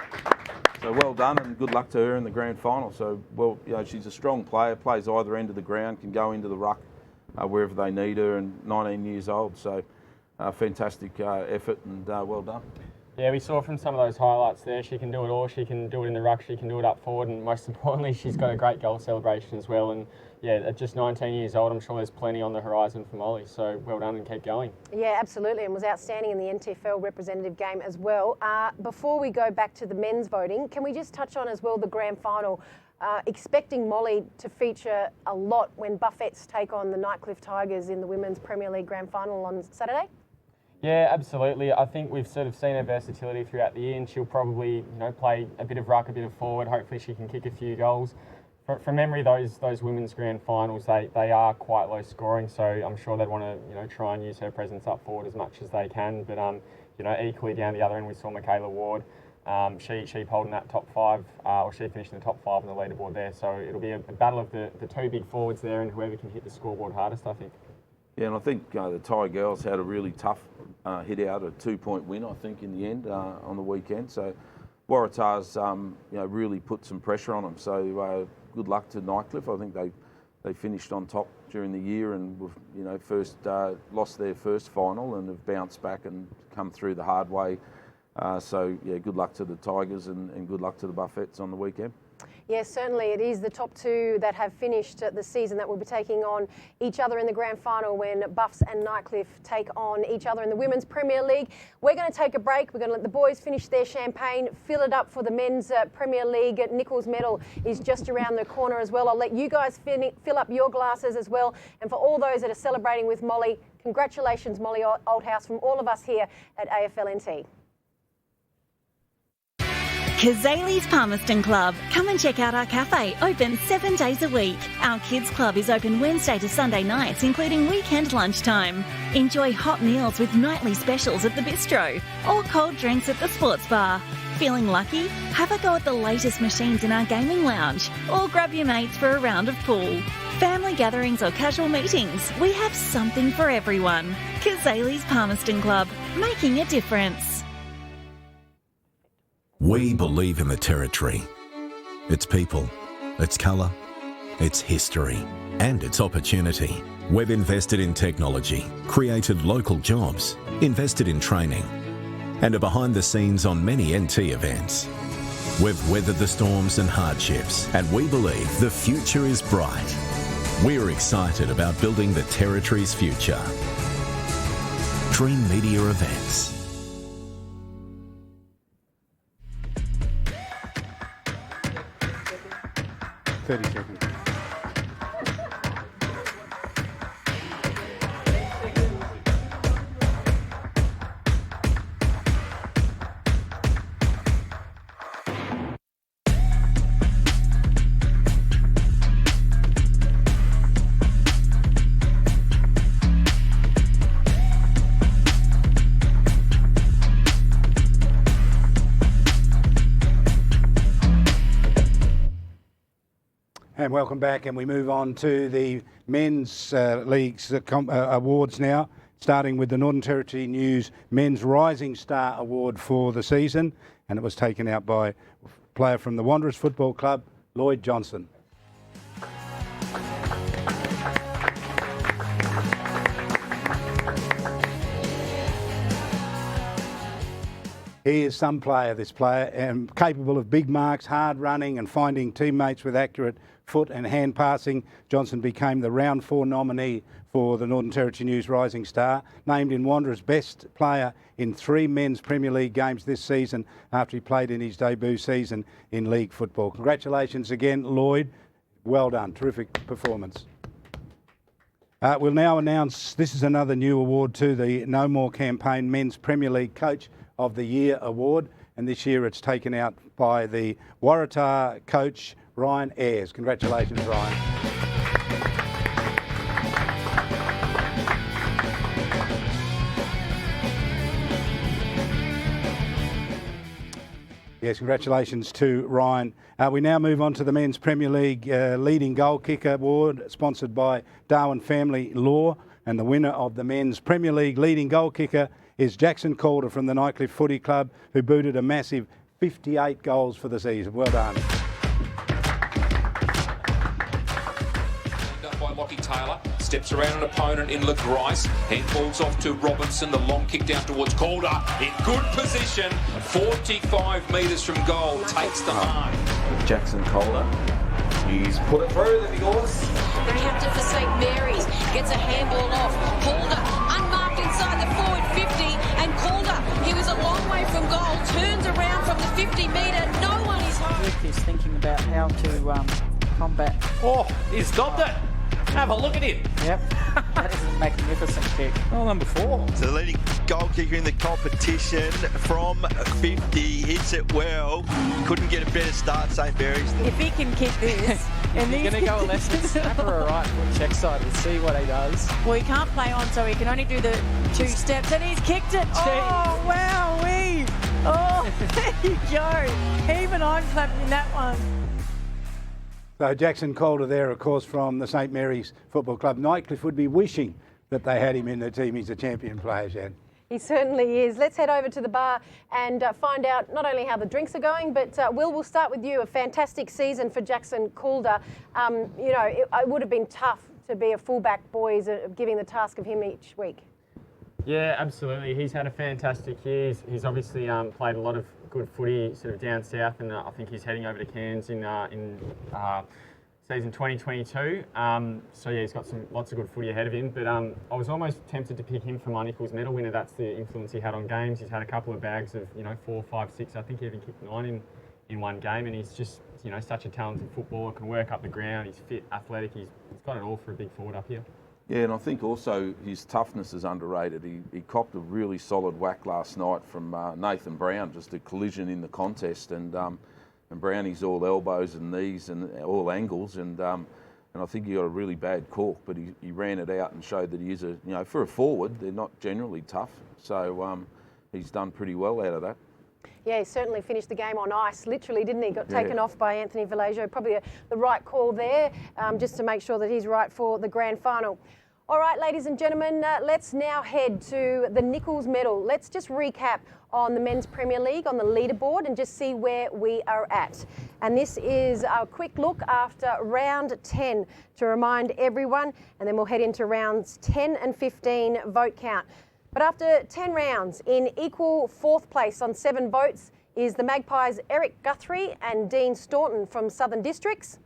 So well done, and good luck to her in the grand final. So, well, you know, she's a strong player, plays either end of the ground, can go into the ruck wherever they need her, and 19 years old. So fantastic effort, and well done. Yeah, we saw from some of those highlights there, she can do it all. She can do it in the ruck, she can do it up forward, and most importantly, she's got a great goal celebration as well. And yeah, at just 19 years old, I'm sure there's plenty on the horizon for Molly. So well done and keep going. Yeah, absolutely, and was outstanding in the NTFL representative game as well. Before we go back to the men's voting, can we just touch on as well the grand final? Expecting Molly to feature a lot when Buffets take on the Nightcliff Tigers in the Women's Premier League grand final on Saturday? Yeah, absolutely. I think we've sort of seen her versatility throughout the year, and she'll probably, you know, play a bit of ruck, a bit of forward. Hopefully she can kick a few goals. From memory, those women's grand finals, they are quite low scoring, so I'm sure they'd want to, you know, try and use her presence up forward as much as they can. But you know, equally down the other end, we saw Michaela Ward. She pulled in that top 5, or she finished in the top 5 on the leaderboard there. So it'll be a battle of the two big forwards there, and whoever can hit the scoreboard hardest, I think. Yeah, and I think the Thai girls had a really tough hit out, a 2-point win, I think, in the end on the weekend. So Waratah's, you know, really put some pressure on them. So good luck to Nightcliff. I think they finished on top during the year, and you know, first lost their first final and have bounced back and come through the hard way. So yeah, good luck to the Tigers, and good luck to the Buffets on the weekend. Yes, certainly it is the top two that have finished the season that will be taking on each other in the grand final when Buffs and Nightcliff take on each other in the Women's Premier League. We're going to take a break. We're going to let the boys finish their champagne, fill it up for the Men's Premier League. Nichols Medal is just around the corner as well. I'll let you guys fill up your glasses as well. And for all those that are celebrating with Molly, congratulations, Molly Althouse, from all of us here at AFLNT. Cazalys Palmerston Club. Come and check out our cafe, open 7 days a week. Our kids club is open Wednesday to Sunday nights, including weekend lunchtime. Enjoy hot meals with nightly specials at the bistro or cold drinks at the sports bar. Feeling lucky? Have a go at the latest machines in our gaming lounge or grab your mates for a round of pool. Family gatherings or casual meetings, we have something for everyone. Cazalys Palmerston Club, making a difference. We believe in the Territory, its people, its colour, its history and its opportunity. We've invested in technology, created local jobs, invested in training and are behind the scenes on many NT events. We've weathered the storms and hardships and we believe the future is bright. We're excited about building the Territory's future. Dream Media Events. 30 seconds. And welcome back, and we move on to the Men's League's awards now, starting with the Northern Territory News Men's Rising Star Award for the season, and it was taken out by a player from the Wanderers Football Club, Lloyd Johnson. He is some player, this player, capable of big marks, hard running and finding teammates with accurate foot and hand passing. Johnson became the round 4 nominee for the Northern Territory News Rising Star, named in Wanderers best player in 3 men's Premier League games this season after he played in his debut season in league football. Congratulations again, Lloyd. Well done. Terrific performance. We'll now announce this is another new award to the No More campaign Men's Premier League Coach of the Year award, and this year it's taken out by the Waratah coach Ryan Ayres. Congratulations, Ryan. Yes, congratulations to Ryan. We now move on to the Men's Premier League Leading Goal Kicker Award, sponsored by Darwin Family Law, and the winner of the Men's Premier League Leading Goal Kicker is Jackson Calder from the Nightcliff Footy Club, who booted a massive 58 goals for the season. Well done. By Lockie Taylor, steps around an opponent in LaGrice, handballs off to Robinson, the long kick down towards Calder, in good position, 45 metres from goal, takes the mark. Jackson Calder, he's put it through the big horse. Captain for St Mary's, gets a handball off, Calder, unmarked inside the forward 50, and Calder, he was a long way from goal, turns around from the 50 metre, no one is home. Rick is thinking about how to combat. Oh, he stopped it. Have a look at him. Yep, that is a magnificent kick. Oh, number 4. So the leading goal kicker in the competition from 50, hits it well. Couldn't get a better start, St Mary's. If he can kick this, and he's going to go a left foot snap or a right foot check side. We'll see what he does. Well, he can't play on, so he can only do the 2 steps, and he's kicked it. Oh, wow-wee. Oh, there you go. Even I'm clapping that one. So Jackson Calder there, of course, from the St Mary's Football Club. Nightcliff would be wishing that they had him in the team. He's a champion player, Jan. He certainly is. Let's head over to the bar and find out not only how the drinks are going, but Will, we'll start with you. A fantastic season for Jackson Calder. You know, it would have been tough to be a fullback, boys, giving the task of him each week. Yeah, absolutely. He's had a fantastic year. He's obviously played a lot of good footy sort of down south, and I think he's heading over to Cairns in season 2022. So yeah, he's got lots of good footy ahead of him. But I was almost tempted to pick him for my Nichols Medal winner. That's the influence he had on games. He's had a couple of bags of 4, 5, 6. I think he even kicked 9 in one game, and he's just such a talented footballer. Can work up the ground. He's fit, athletic. He's got it all for a big forward up here. Yeah, and I think also his toughness is underrated. He copped a really solid whack last night from Nathan Brown, just a collision in the contest, and Brownie's all elbows and knees and all angles, and I think he got a really bad cork, but he ran it out and showed that he is for a forward, they're not generally tough, so he's done pretty well out of that. Yeah, he certainly finished the game on ice, literally, didn't he? Got taken off by Anthony Villaggio. Probably the right call there, just to make sure that he's right for the grand final. All right, ladies and gentlemen, let's now head to the Nichols Medal. Let's just recap on the Men's Premier League on the leaderboard and just see where we are at. And this is a quick look after round 10 to remind everyone, and then we'll head into rounds 10 and 15 vote count. But after 10 rounds, in equal fourth place on 7 votes is the Magpies' Eric Guthrie and Dean Staunton from Southern Districts.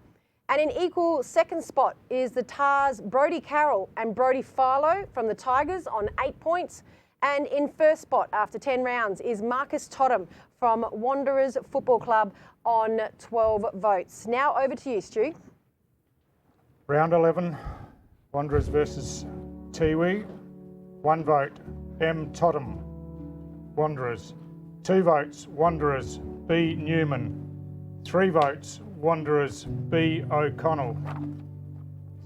And in equal second spot is the Tars' Brody Carroll and Brody Farlow from the Tigers on 8 points. And in first spot after 10 rounds is Marcus Totham from Wanderers Football Club on 12 votes. Now over to you, Stu. Round 11, Wanderers versus Tiwi. 1 vote, M. Totham, Wanderers. 2 votes, Wanderers, B. Newman. 3 votes, Wanderers, B. O'Connell.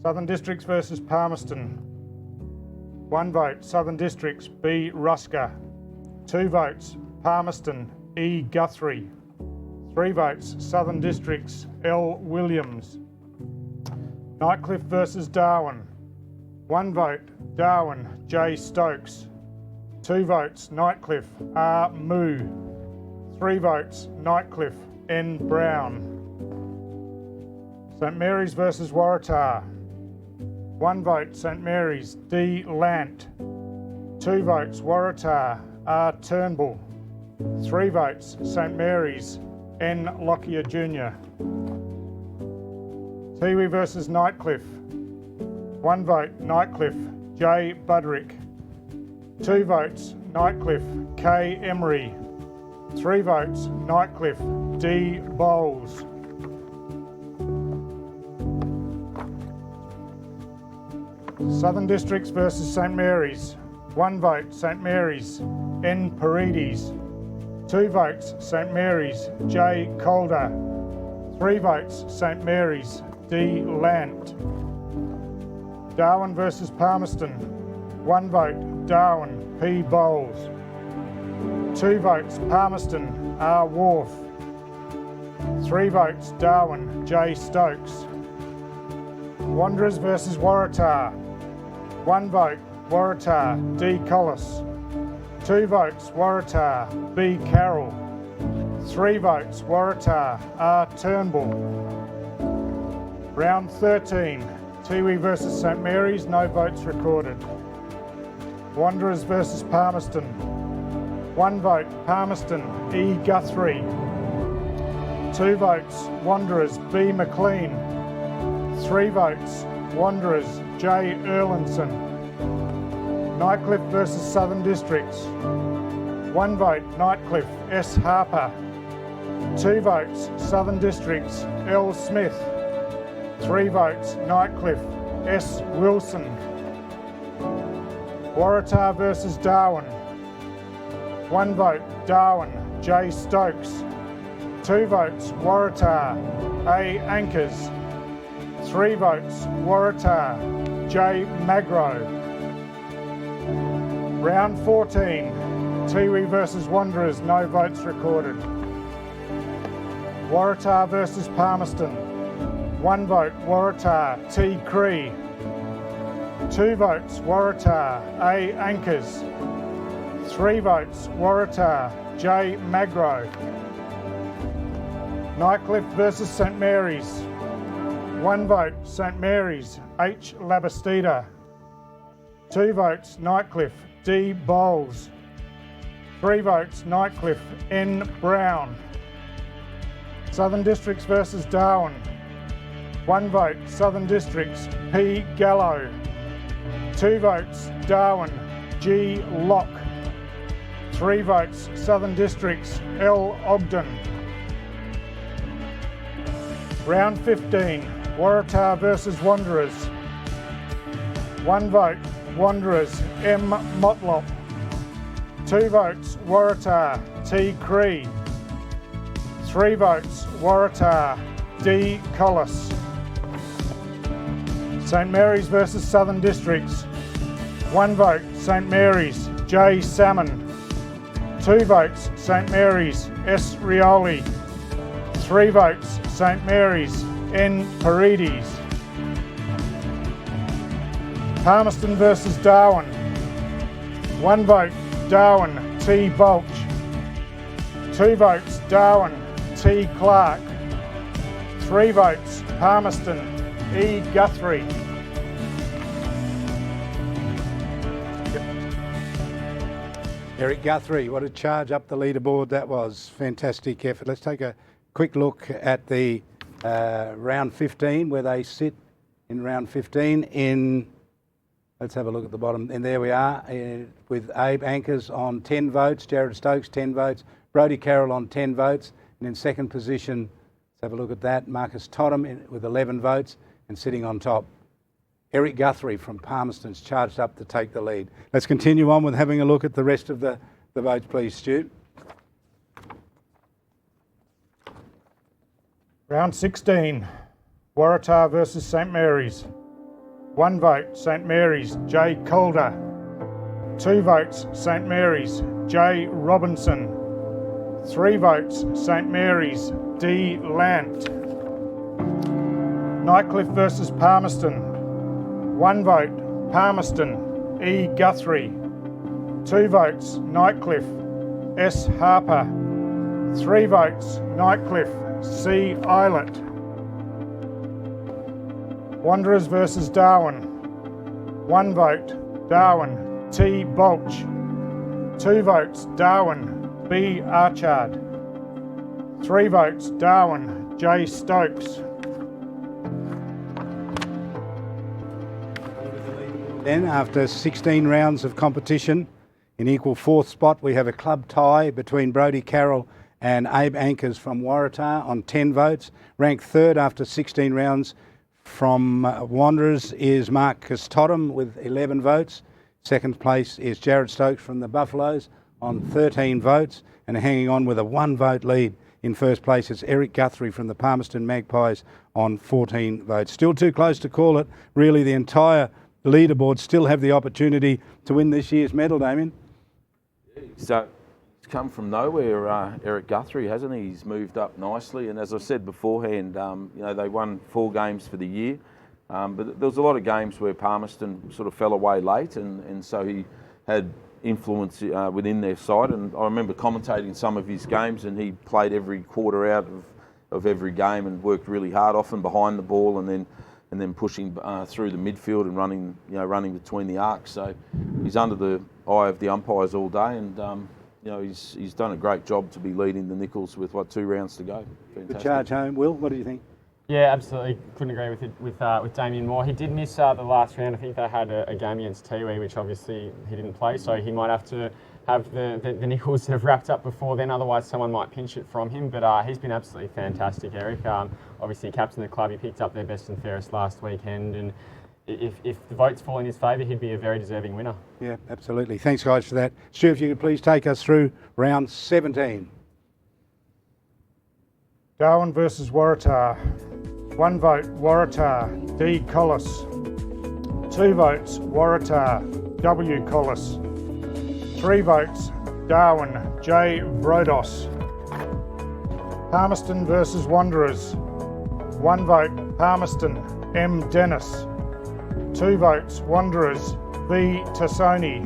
Southern Districts versus Palmerston. 1 vote, Southern Districts, B. Rusker. 2 votes, Palmerston, E. Guthrie. 3 votes, Southern Districts, L. Williams. Nightcliff versus Darwin. 1 vote, Darwin, J. Stokes. 2 votes, Nightcliff, R. Moo. 3 votes, Nightcliff, N. Brown. St Mary's versus Waratah. 1 vote, St Mary's, D. Lant. 2 votes, Waratah, R. Turnbull. 3 votes, St Mary's, N. Lockyer Jr. Tiwi versus Nightcliff. 1 vote, Nightcliff, J. Budrick. 2 votes, Nightcliff, K. Emery. 3 votes, Nightcliff, D. Bowles. Southern Districts versus St Mary's. 1 vote, St Mary's, N. Paredes. 2 votes, St Mary's, J. Calder. 3 votes, St Mary's, D. Lant. Darwin versus Palmerston. 1 vote, Darwin, P. Bowles. 2 votes, Palmerston, R. Wharf. 3 votes, Darwin, J. Stokes. Wanderers versus Waratah. 1 vote, Waratah, D. Collis. 2 votes, Waratah, B. Carroll. 3 votes, Waratah, R. Turnbull. Round 13, Tiwi versus St Mary's, no votes recorded. Wanderers versus Palmerston. 1 vote, Palmerston, E. Guthrie. 2 votes, Wanderers, B. McLean. 3 votes, Wanderers, J. Erlinson. Nightcliff versus Southern Districts. 1 vote, Nightcliff, S. Harper. 2 votes, Southern Districts, L. Smith. 3 votes, Nightcliff, S. Wilson. Waratah versus Darwin. 1 vote, Darwin, J. Stokes. 2 votes, Waratah, A. Anchors. 3 votes, Waratah, J. Magro. Round 14, Tiwi versus Wanderers, no votes recorded. Waratah versus Palmerston. 1 vote, Waratah, T. Cree. 2 votes, Waratah, A. Anchors. 3 votes, Waratah, J. Magro. Nightcliff versus St Mary's. 1 vote, St Mary's, H. Labastida. 2 votes, Nightcliff, D. Bowles. 3 votes, Nightcliff, N. Brown. Southern Districts versus Darwin. 1 vote, Southern Districts, P. Gallo. 2 votes, Darwin, G. Locke. 3 votes, Southern Districts, L. Ogden. Round 15, Waratah versus Wanderers. 1 vote, Wanderers, M. Motlop. 2 votes, Waratah, T. Cree. 3 votes, Waratah, D. Collis. St Mary's versus Southern Districts. 1 vote, St Mary's, J. Salmon. 2 votes, St Mary's, S. Rioli. 3 votes, St Mary's, N. Paredes. Palmerston versus Darwin. 1 vote, Darwin, T. Bulch. 2 votes, Darwin, T. Clark. 3 votes, Palmerston, E. Guthrie. Eric Guthrie, what a charge up the leaderboard that was. Fantastic effort. Let's take a quick look at the round 15, where they sit in round 15 in, let's have a look at the bottom, and there we are with Abe Anchors on 10 votes, Jared Stokes 10 votes, Brody Carroll on 10 votes, and in second position, let's have a look at that, Marcus Totham with 11 votes, and sitting on top, Eric Guthrie from Palmerston's charged up to take the lead. Let's continue on with having a look at the rest of the votes, please, Stu. Round 16, Waratah versus St Mary's. 1 vote, St Mary's, J. Calder. 2 votes, St Mary's, J. Robinson. 3 votes, St Mary's, D. Lant. Nightcliff versus Palmerston. 1 vote, Palmerston, E. Guthrie. 2 votes, Nightcliff, S. Harper. 3 votes, Nightcliff, C. Eilert. Wanderers versus Darwin. 1 vote, Darwin, T. Bulch. 2 votes, Darwin, B. Archard. 3 votes, Darwin, J. Stokes. Then, after 16 rounds of competition, in equal 4th spot, we have a club tie between Brody Carroll and Abe Anchors from Waratah on 10 votes. Ranked 3rd after 16 rounds from Wanderers is Marcus Totham with 11 votes. 2nd place is Jared Stokes from the Buffaloes on 13 votes. And hanging on with a 1 vote lead in 1st place is Eric Guthrie from the Palmerston Magpies on 14 votes. Still too close to call it. Really, the entire leaderboard still have the opportunity to win this year's medal, Damien. So he's come from nowhere, Eric Guthrie, hasn't he? He's moved up nicely, and as I said beforehand, you know, they won 4 games for the year, but there was a lot of games where Palmerston sort of fell away late, and so he had influence within their side. And I remember commentating some of his games, and he played every quarter out of every game and worked really hard, often behind the ball, and then pushing through the midfield and running between the arcs. So he's under the eye of the umpires all day, and you know, he's done a great job to be leading the Nichols with 2 rounds to go. Fantastic. The charge home, Will. What do you think? Yeah, absolutely. Couldn't agree with it with Damien more. He did miss the last round. I think they had a game against Tiwi, which obviously he didn't play, so he might have to have the Nichols have wrapped up before then, otherwise someone might pinch it from him. But he's been absolutely fantastic, Eric. Obviously, captain of the club, he picked up their best and fairest last weekend, and if the votes fall in his favour, he'd be a very deserving winner. Yeah, absolutely. Thanks, guys, for that. Stu, if you could please take us through round 17. Darwin versus Waratah. 1 vote, Waratah, D. Collis. 2 votes, Waratah, W. Collis. 3 votes, Darwin, J. Brodos. Palmerston versus Wanderers. 1 vote, Palmerston, M. Dennis. 2 votes, Wanderers, B. Tassoni.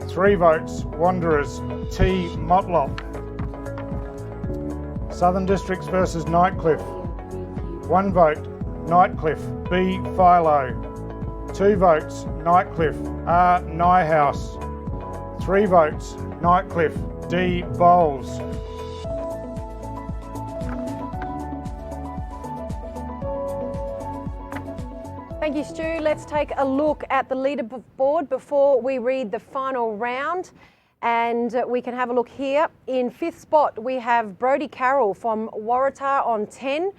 3 votes, Wanderers, T. Motlop. Southern Districts versus Nightcliff. 1 vote, Nightcliff, B. Philo. 2 votes, Nightcliff, R. Nyhouse. 3 votes, Nightcliff, D. Bowles. Thank you, Stu. Let's take a look at the leaderboard before we read the final round. And we can have a look here. In 5th spot, we have Brody Carroll from Waratah on 10.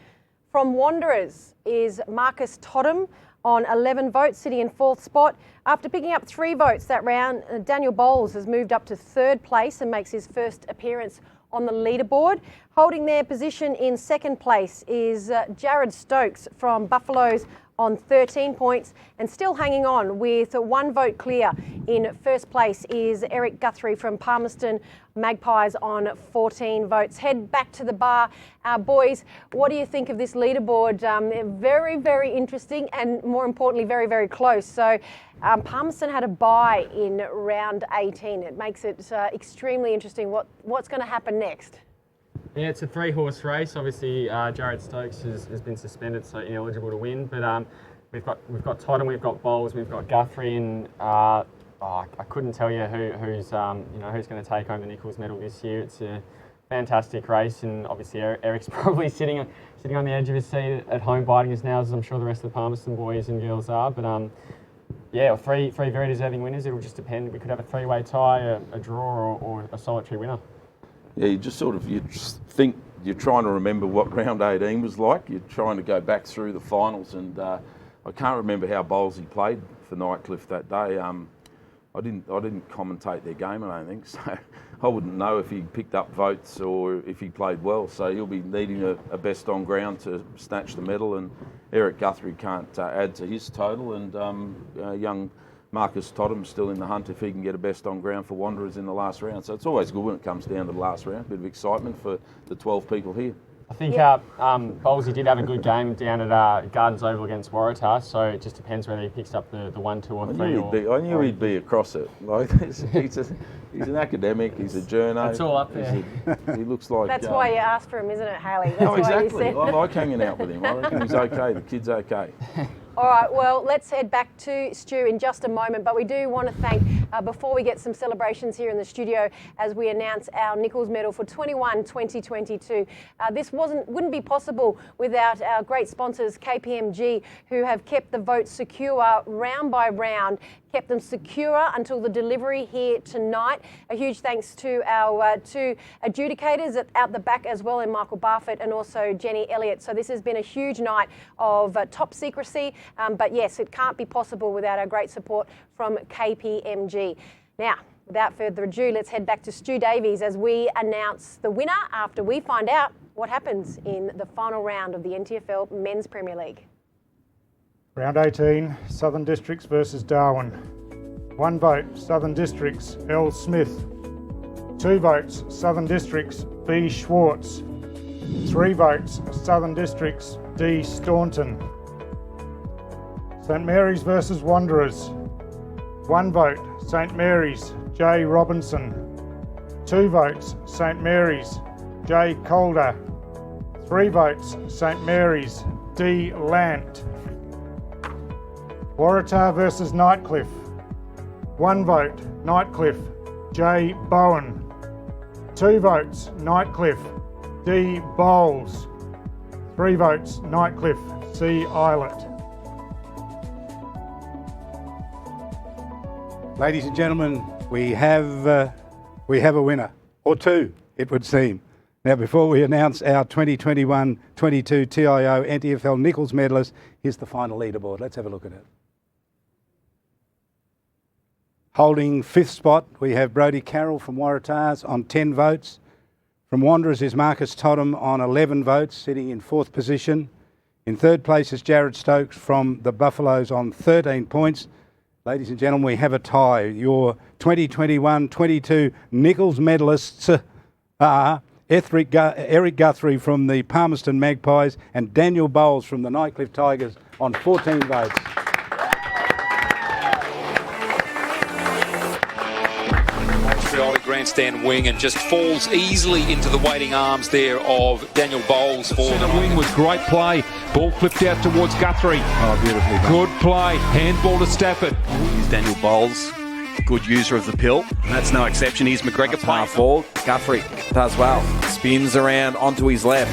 From Wanderers is Marcus Totham on 11 votes, sitting in 4th spot. After picking up 3 votes that round, Daniel Bowles has moved up to 3rd place and makes his first appearance on the leaderboard. Holding their position in 2nd place is Jared Stokes from Buffaloes on 13 points, and still hanging on with 1 vote clear in 1st place is Eric Guthrie from Palmerston Magpies on 14 votes. Head back to the bar. Boys, what do you think of this leaderboard? Very, very interesting, and more importantly, very, very close. So Palmerston had a bye in round 18. It makes it extremely interesting. What's going to happen next? Yeah, it's a 3-horse race. Obviously, Jared Stokes has been suspended, so ineligible to win. But we've got Totham, we've got Bowles, we've got Guthrie, and I couldn't tell you who's going to take home the Nichols Medal this year. It's a fantastic race, and obviously Eric's probably sitting on the edge of his seat at home, biting his nails, as I'm sure the rest of the Palmerston boys and girls are. But yeah, three very deserving winners. It'll just depend. We could have a 3-way tie, a draw, or a solitary winner. Yeah, you just think you're trying to remember what round 18 was like. You're trying to go back through the finals, and I can't remember how Bowles played for Nightcliff that day. I didn't commentate their game, I don't think, so I wouldn't know if he picked up votes or if he played well. So he'll be needing a best on ground to snatch the medal, and Eric Guthrie can't add to his total, and young Marcus Totham's still in the hunt if he can get a best on ground for Wanderers in the last round. So it's always good when it comes down to the last round. A bit of excitement for the 12 people here. I think Bowles did have a good game down at Gardens Oval against Waratah, so it just depends whether he picks up the 1, 2 or 3. I knew he'd be across it. Like, he's an academic, he's a journo. It's all up there. He looks like... That's why you asked for him, isn't it, Haley? That's why exactly. You said. I like hanging out with him. I reckon he's okay. The kid's okay. All right, well, let's head back to Stu in just a moment, but we do want to thank, before we get some celebrations here in the studio, as we announce our Nichols Medal for 21-2022. This wouldn't be possible without our great sponsors, KPMG, who have kept the votes secure round by round, kept them secure until the delivery here tonight. A huge thanks to our 2 adjudicators out the back as well, and Michael Barfoot and also Jenny Elliott. So this has been a huge night of top secrecy, but yes, it can't be possible without our great support from KPMG. Now, without further ado, let's head back to Stu Davies as we announce the winner after we find out what happens in the final round of the NTFL Men's Premier League. Round 18, Southern Districts versus Darwin. 1 vote, Southern Districts, L. Smith. 2 votes, Southern Districts, B. Schwartz. 3 votes, Southern Districts, D. Staunton. St Mary's versus Wanderers. 1 vote, St Mary's, J. Robinson. 2 votes, St Mary's, J. Calder. 3 votes, St Mary's, D. Lant. Waratah versus Nightcliff. 1 vote, Nightcliff, J. Bowen. 2 votes, Nightcliff, D. Bowles. 3 votes, Nightcliff, C. Eilert. Ladies and gentlemen, we have a winner, or 2, it would seem. Now, before we announce our 2021-22 TIO NTFL Nichols medalist, here's the final leaderboard. Let's have a look at it. Holding 5th spot, we have Brody Carroll from Waratahs on 10 votes. From Wanderers is Marcus Totham on 11 votes, sitting in 4th position. In 3rd place is Jared Stokes from the Buffaloes on 13 points. Ladies and gentlemen, we have a tie. Your 2021-22 Nichols medalists are Eric Guthrie from the Palmerston Magpies and Daniel Bowles from the Nightcliff Tigers on 14 votes. Grandstand wing and just falls easily into the waiting arms there of Daniel Bowles. For the wing was great play. Ball flipped out towards Guthrie. Oh, beautifully done. Good play. Handball to Stafford. Here's Daniel Bowles good user of the pill, and that's no exception. Here's McGregor playing forward. Guthrie does well. Spins around onto his left.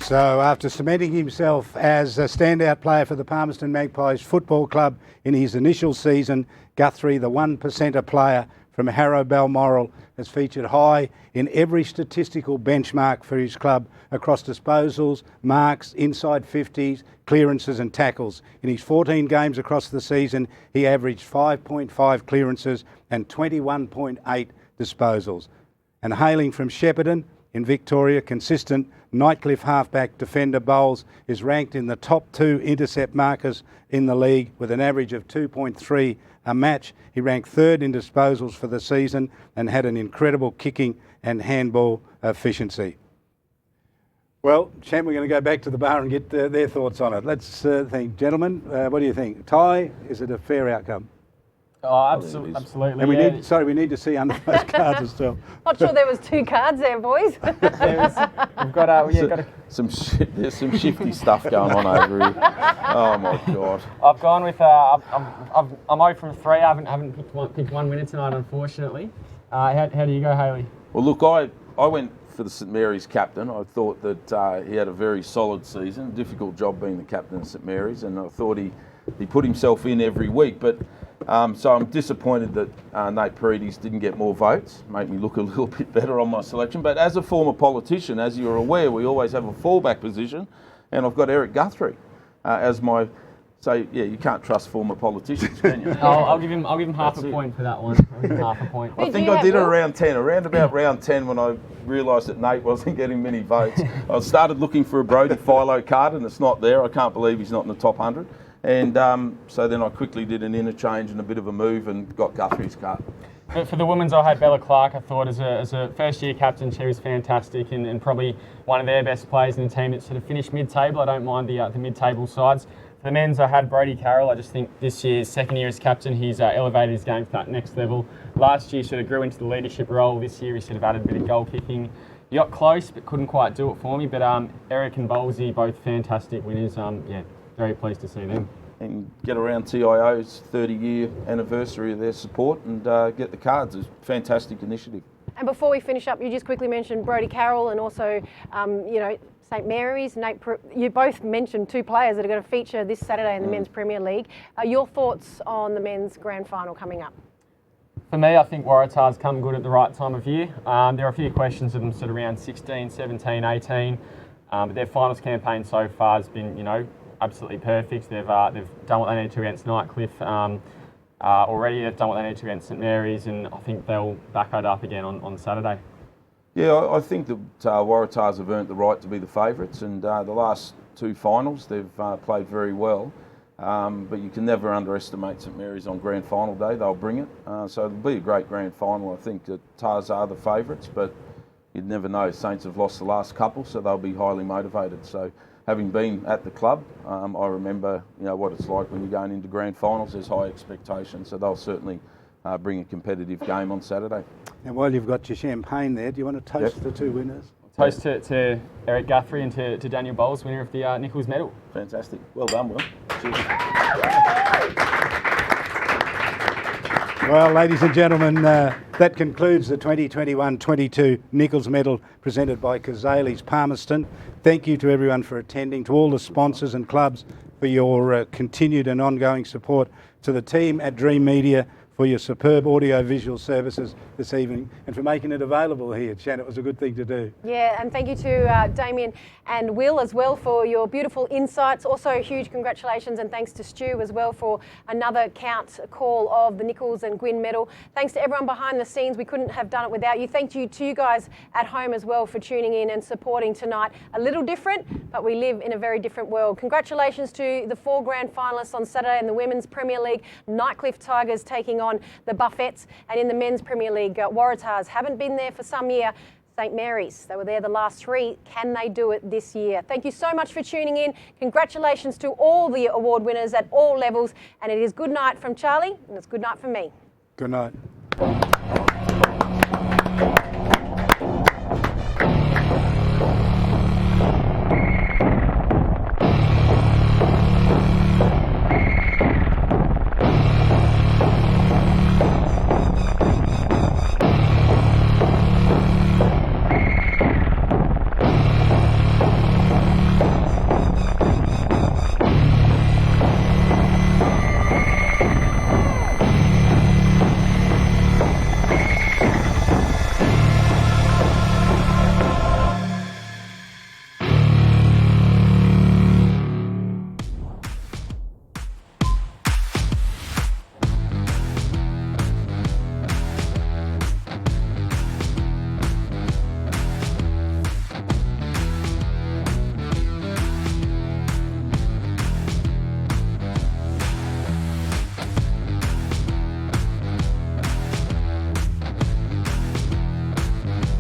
So after cementing himself as a standout player for the Palmerston Magpies Football Club in his initial season, Guthrie, the 1%er player from Harrow Balmoral, has featured high in every statistical benchmark for his club across disposals, marks, inside 50s, clearances and tackles. In his 14 games across the season, he averaged 5.5 clearances and 21.8 disposals. And hailing from Shepparton in Victoria, consistent Nightcliff halfback defender Bowles is ranked in the top 2 intercept markers in the league with an average of 2.3 a match. He ranked 3rd in disposals for the season and had an incredible kicking and handball efficiency. Well, Champ, we're going to go back to the bar and get their thoughts on it. Let's think. Gentlemen, what do you think? Tie, is it a fair outcome? Oh, absolutely. And we need to see under those cards as well. Not sure there was 2 cards there, boys. We've got some there's some shifty stuff going on over here. Oh my God. I've gone with I'm 0 from 3. I haven't picked one winner tonight, unfortunately. How do you go, Haley? Well, look, I went for the St Mary's captain. I thought that he had a very solid season. Difficult job being the captain of St Mary's, and I thought he put himself in every week. But so I'm disappointed that Nate Paredes didn't get more votes. Make me look a little bit better on my selection. But as a former politician, as you're aware, we always have a fallback position, and I've got Eric Guthrie as my. So yeah, you can't trust former politicians, can you? I'll give him half a point for that one. I'll give him half a point. I think I did it around 10, around about round 10 when I realised that Nate wasn't getting many votes. I started looking for a Brody Philo card, and it's not there. I can't believe he's not in the top 100. And so then I quickly did an interchange and a bit of a move and got Guthrie's card. For the women's, I had Bella Clark. I thought as a first-year captain, she was fantastic and probably one of their best players in the team that sort of finished mid-table. I don't mind the mid-table sides. For the men's, I had Brody Carroll. I just think this year's second year as captain, he's elevated his game to that next level. Last year, sort of grew into the leadership role. This year, he sort of added a bit of goal kicking. He got close, but couldn't quite do it for me. But Eric and Bowlesy, both fantastic winners. Yeah, very pleased to see them. And get around TIO's 30-year anniversary of their support and get the cards. It's a fantastic initiative. And before we finish up, you just quickly mentioned Brody Carroll and also, St Mary's. You both mentioned 2 players that are going to feature this Saturday in the Men's Premier League. Your thoughts on the men's grand final coming up? For me, I think Waratah's come good at the right time of year. There are a few questions of them sort of around 16, 17, 18. But their finals campaign so far has been, absolutely perfect. They've done what they need to against Nightcliff already. They've done what they need to against St Mary's, and I think they'll back it up again on Saturday. Yeah, I think that Waratahs have earned the right to be the favourites, and the last 2 finals they've played very well. But you can never underestimate St Mary's on grand final day. They'll bring it. So it'll be a great grand final. I think that Tars are the favourites, but you'd never know. Saints have lost the last couple, so they'll be highly motivated. So having been at the club, I remember what it's like when you're going into grand finals. There's high expectations, so they'll certainly bring a competitive game on Saturday. And while you've got your champagne there, do you want to toast the 2 winners? Toast to Eric Guthrie and to Daniel Bowles, winner of the Nichols Medal. Fantastic. Well done, Will. Cheers. Well, ladies and gentlemen, that concludes the 2021-22 Nichols Medal presented by Cazalys Palmerston. Thank you to everyone for attending, to all the sponsors and clubs for your continued and ongoing support, to the team at Dream Media for your superb audio-visual services this evening and for making it available here. Shannon, it was a good thing to do. Yeah, and thank you to Damien and Will as well for your beautiful insights. Also, huge congratulations and thanks to Stu as well for another count call of the Nichols and Gwyn medal. Thanks to everyone behind the scenes. We couldn't have done it without you. Thank you to you guys at home as well for tuning in and supporting tonight. A little different, but we live in a very different world. Congratulations to the 4 grand finalists on Saturday in the Women's Premier League. Nightcliff Tigers taking on the Buffets, and in the Men's Premier League, Waratahs haven't been there for some year. St Mary's, they were there the last 3. Can they do it this year? Thank you so much for tuning in. Congratulations to all the award winners at all levels, and it is good night from Charlie, and it's good night from me. Good night.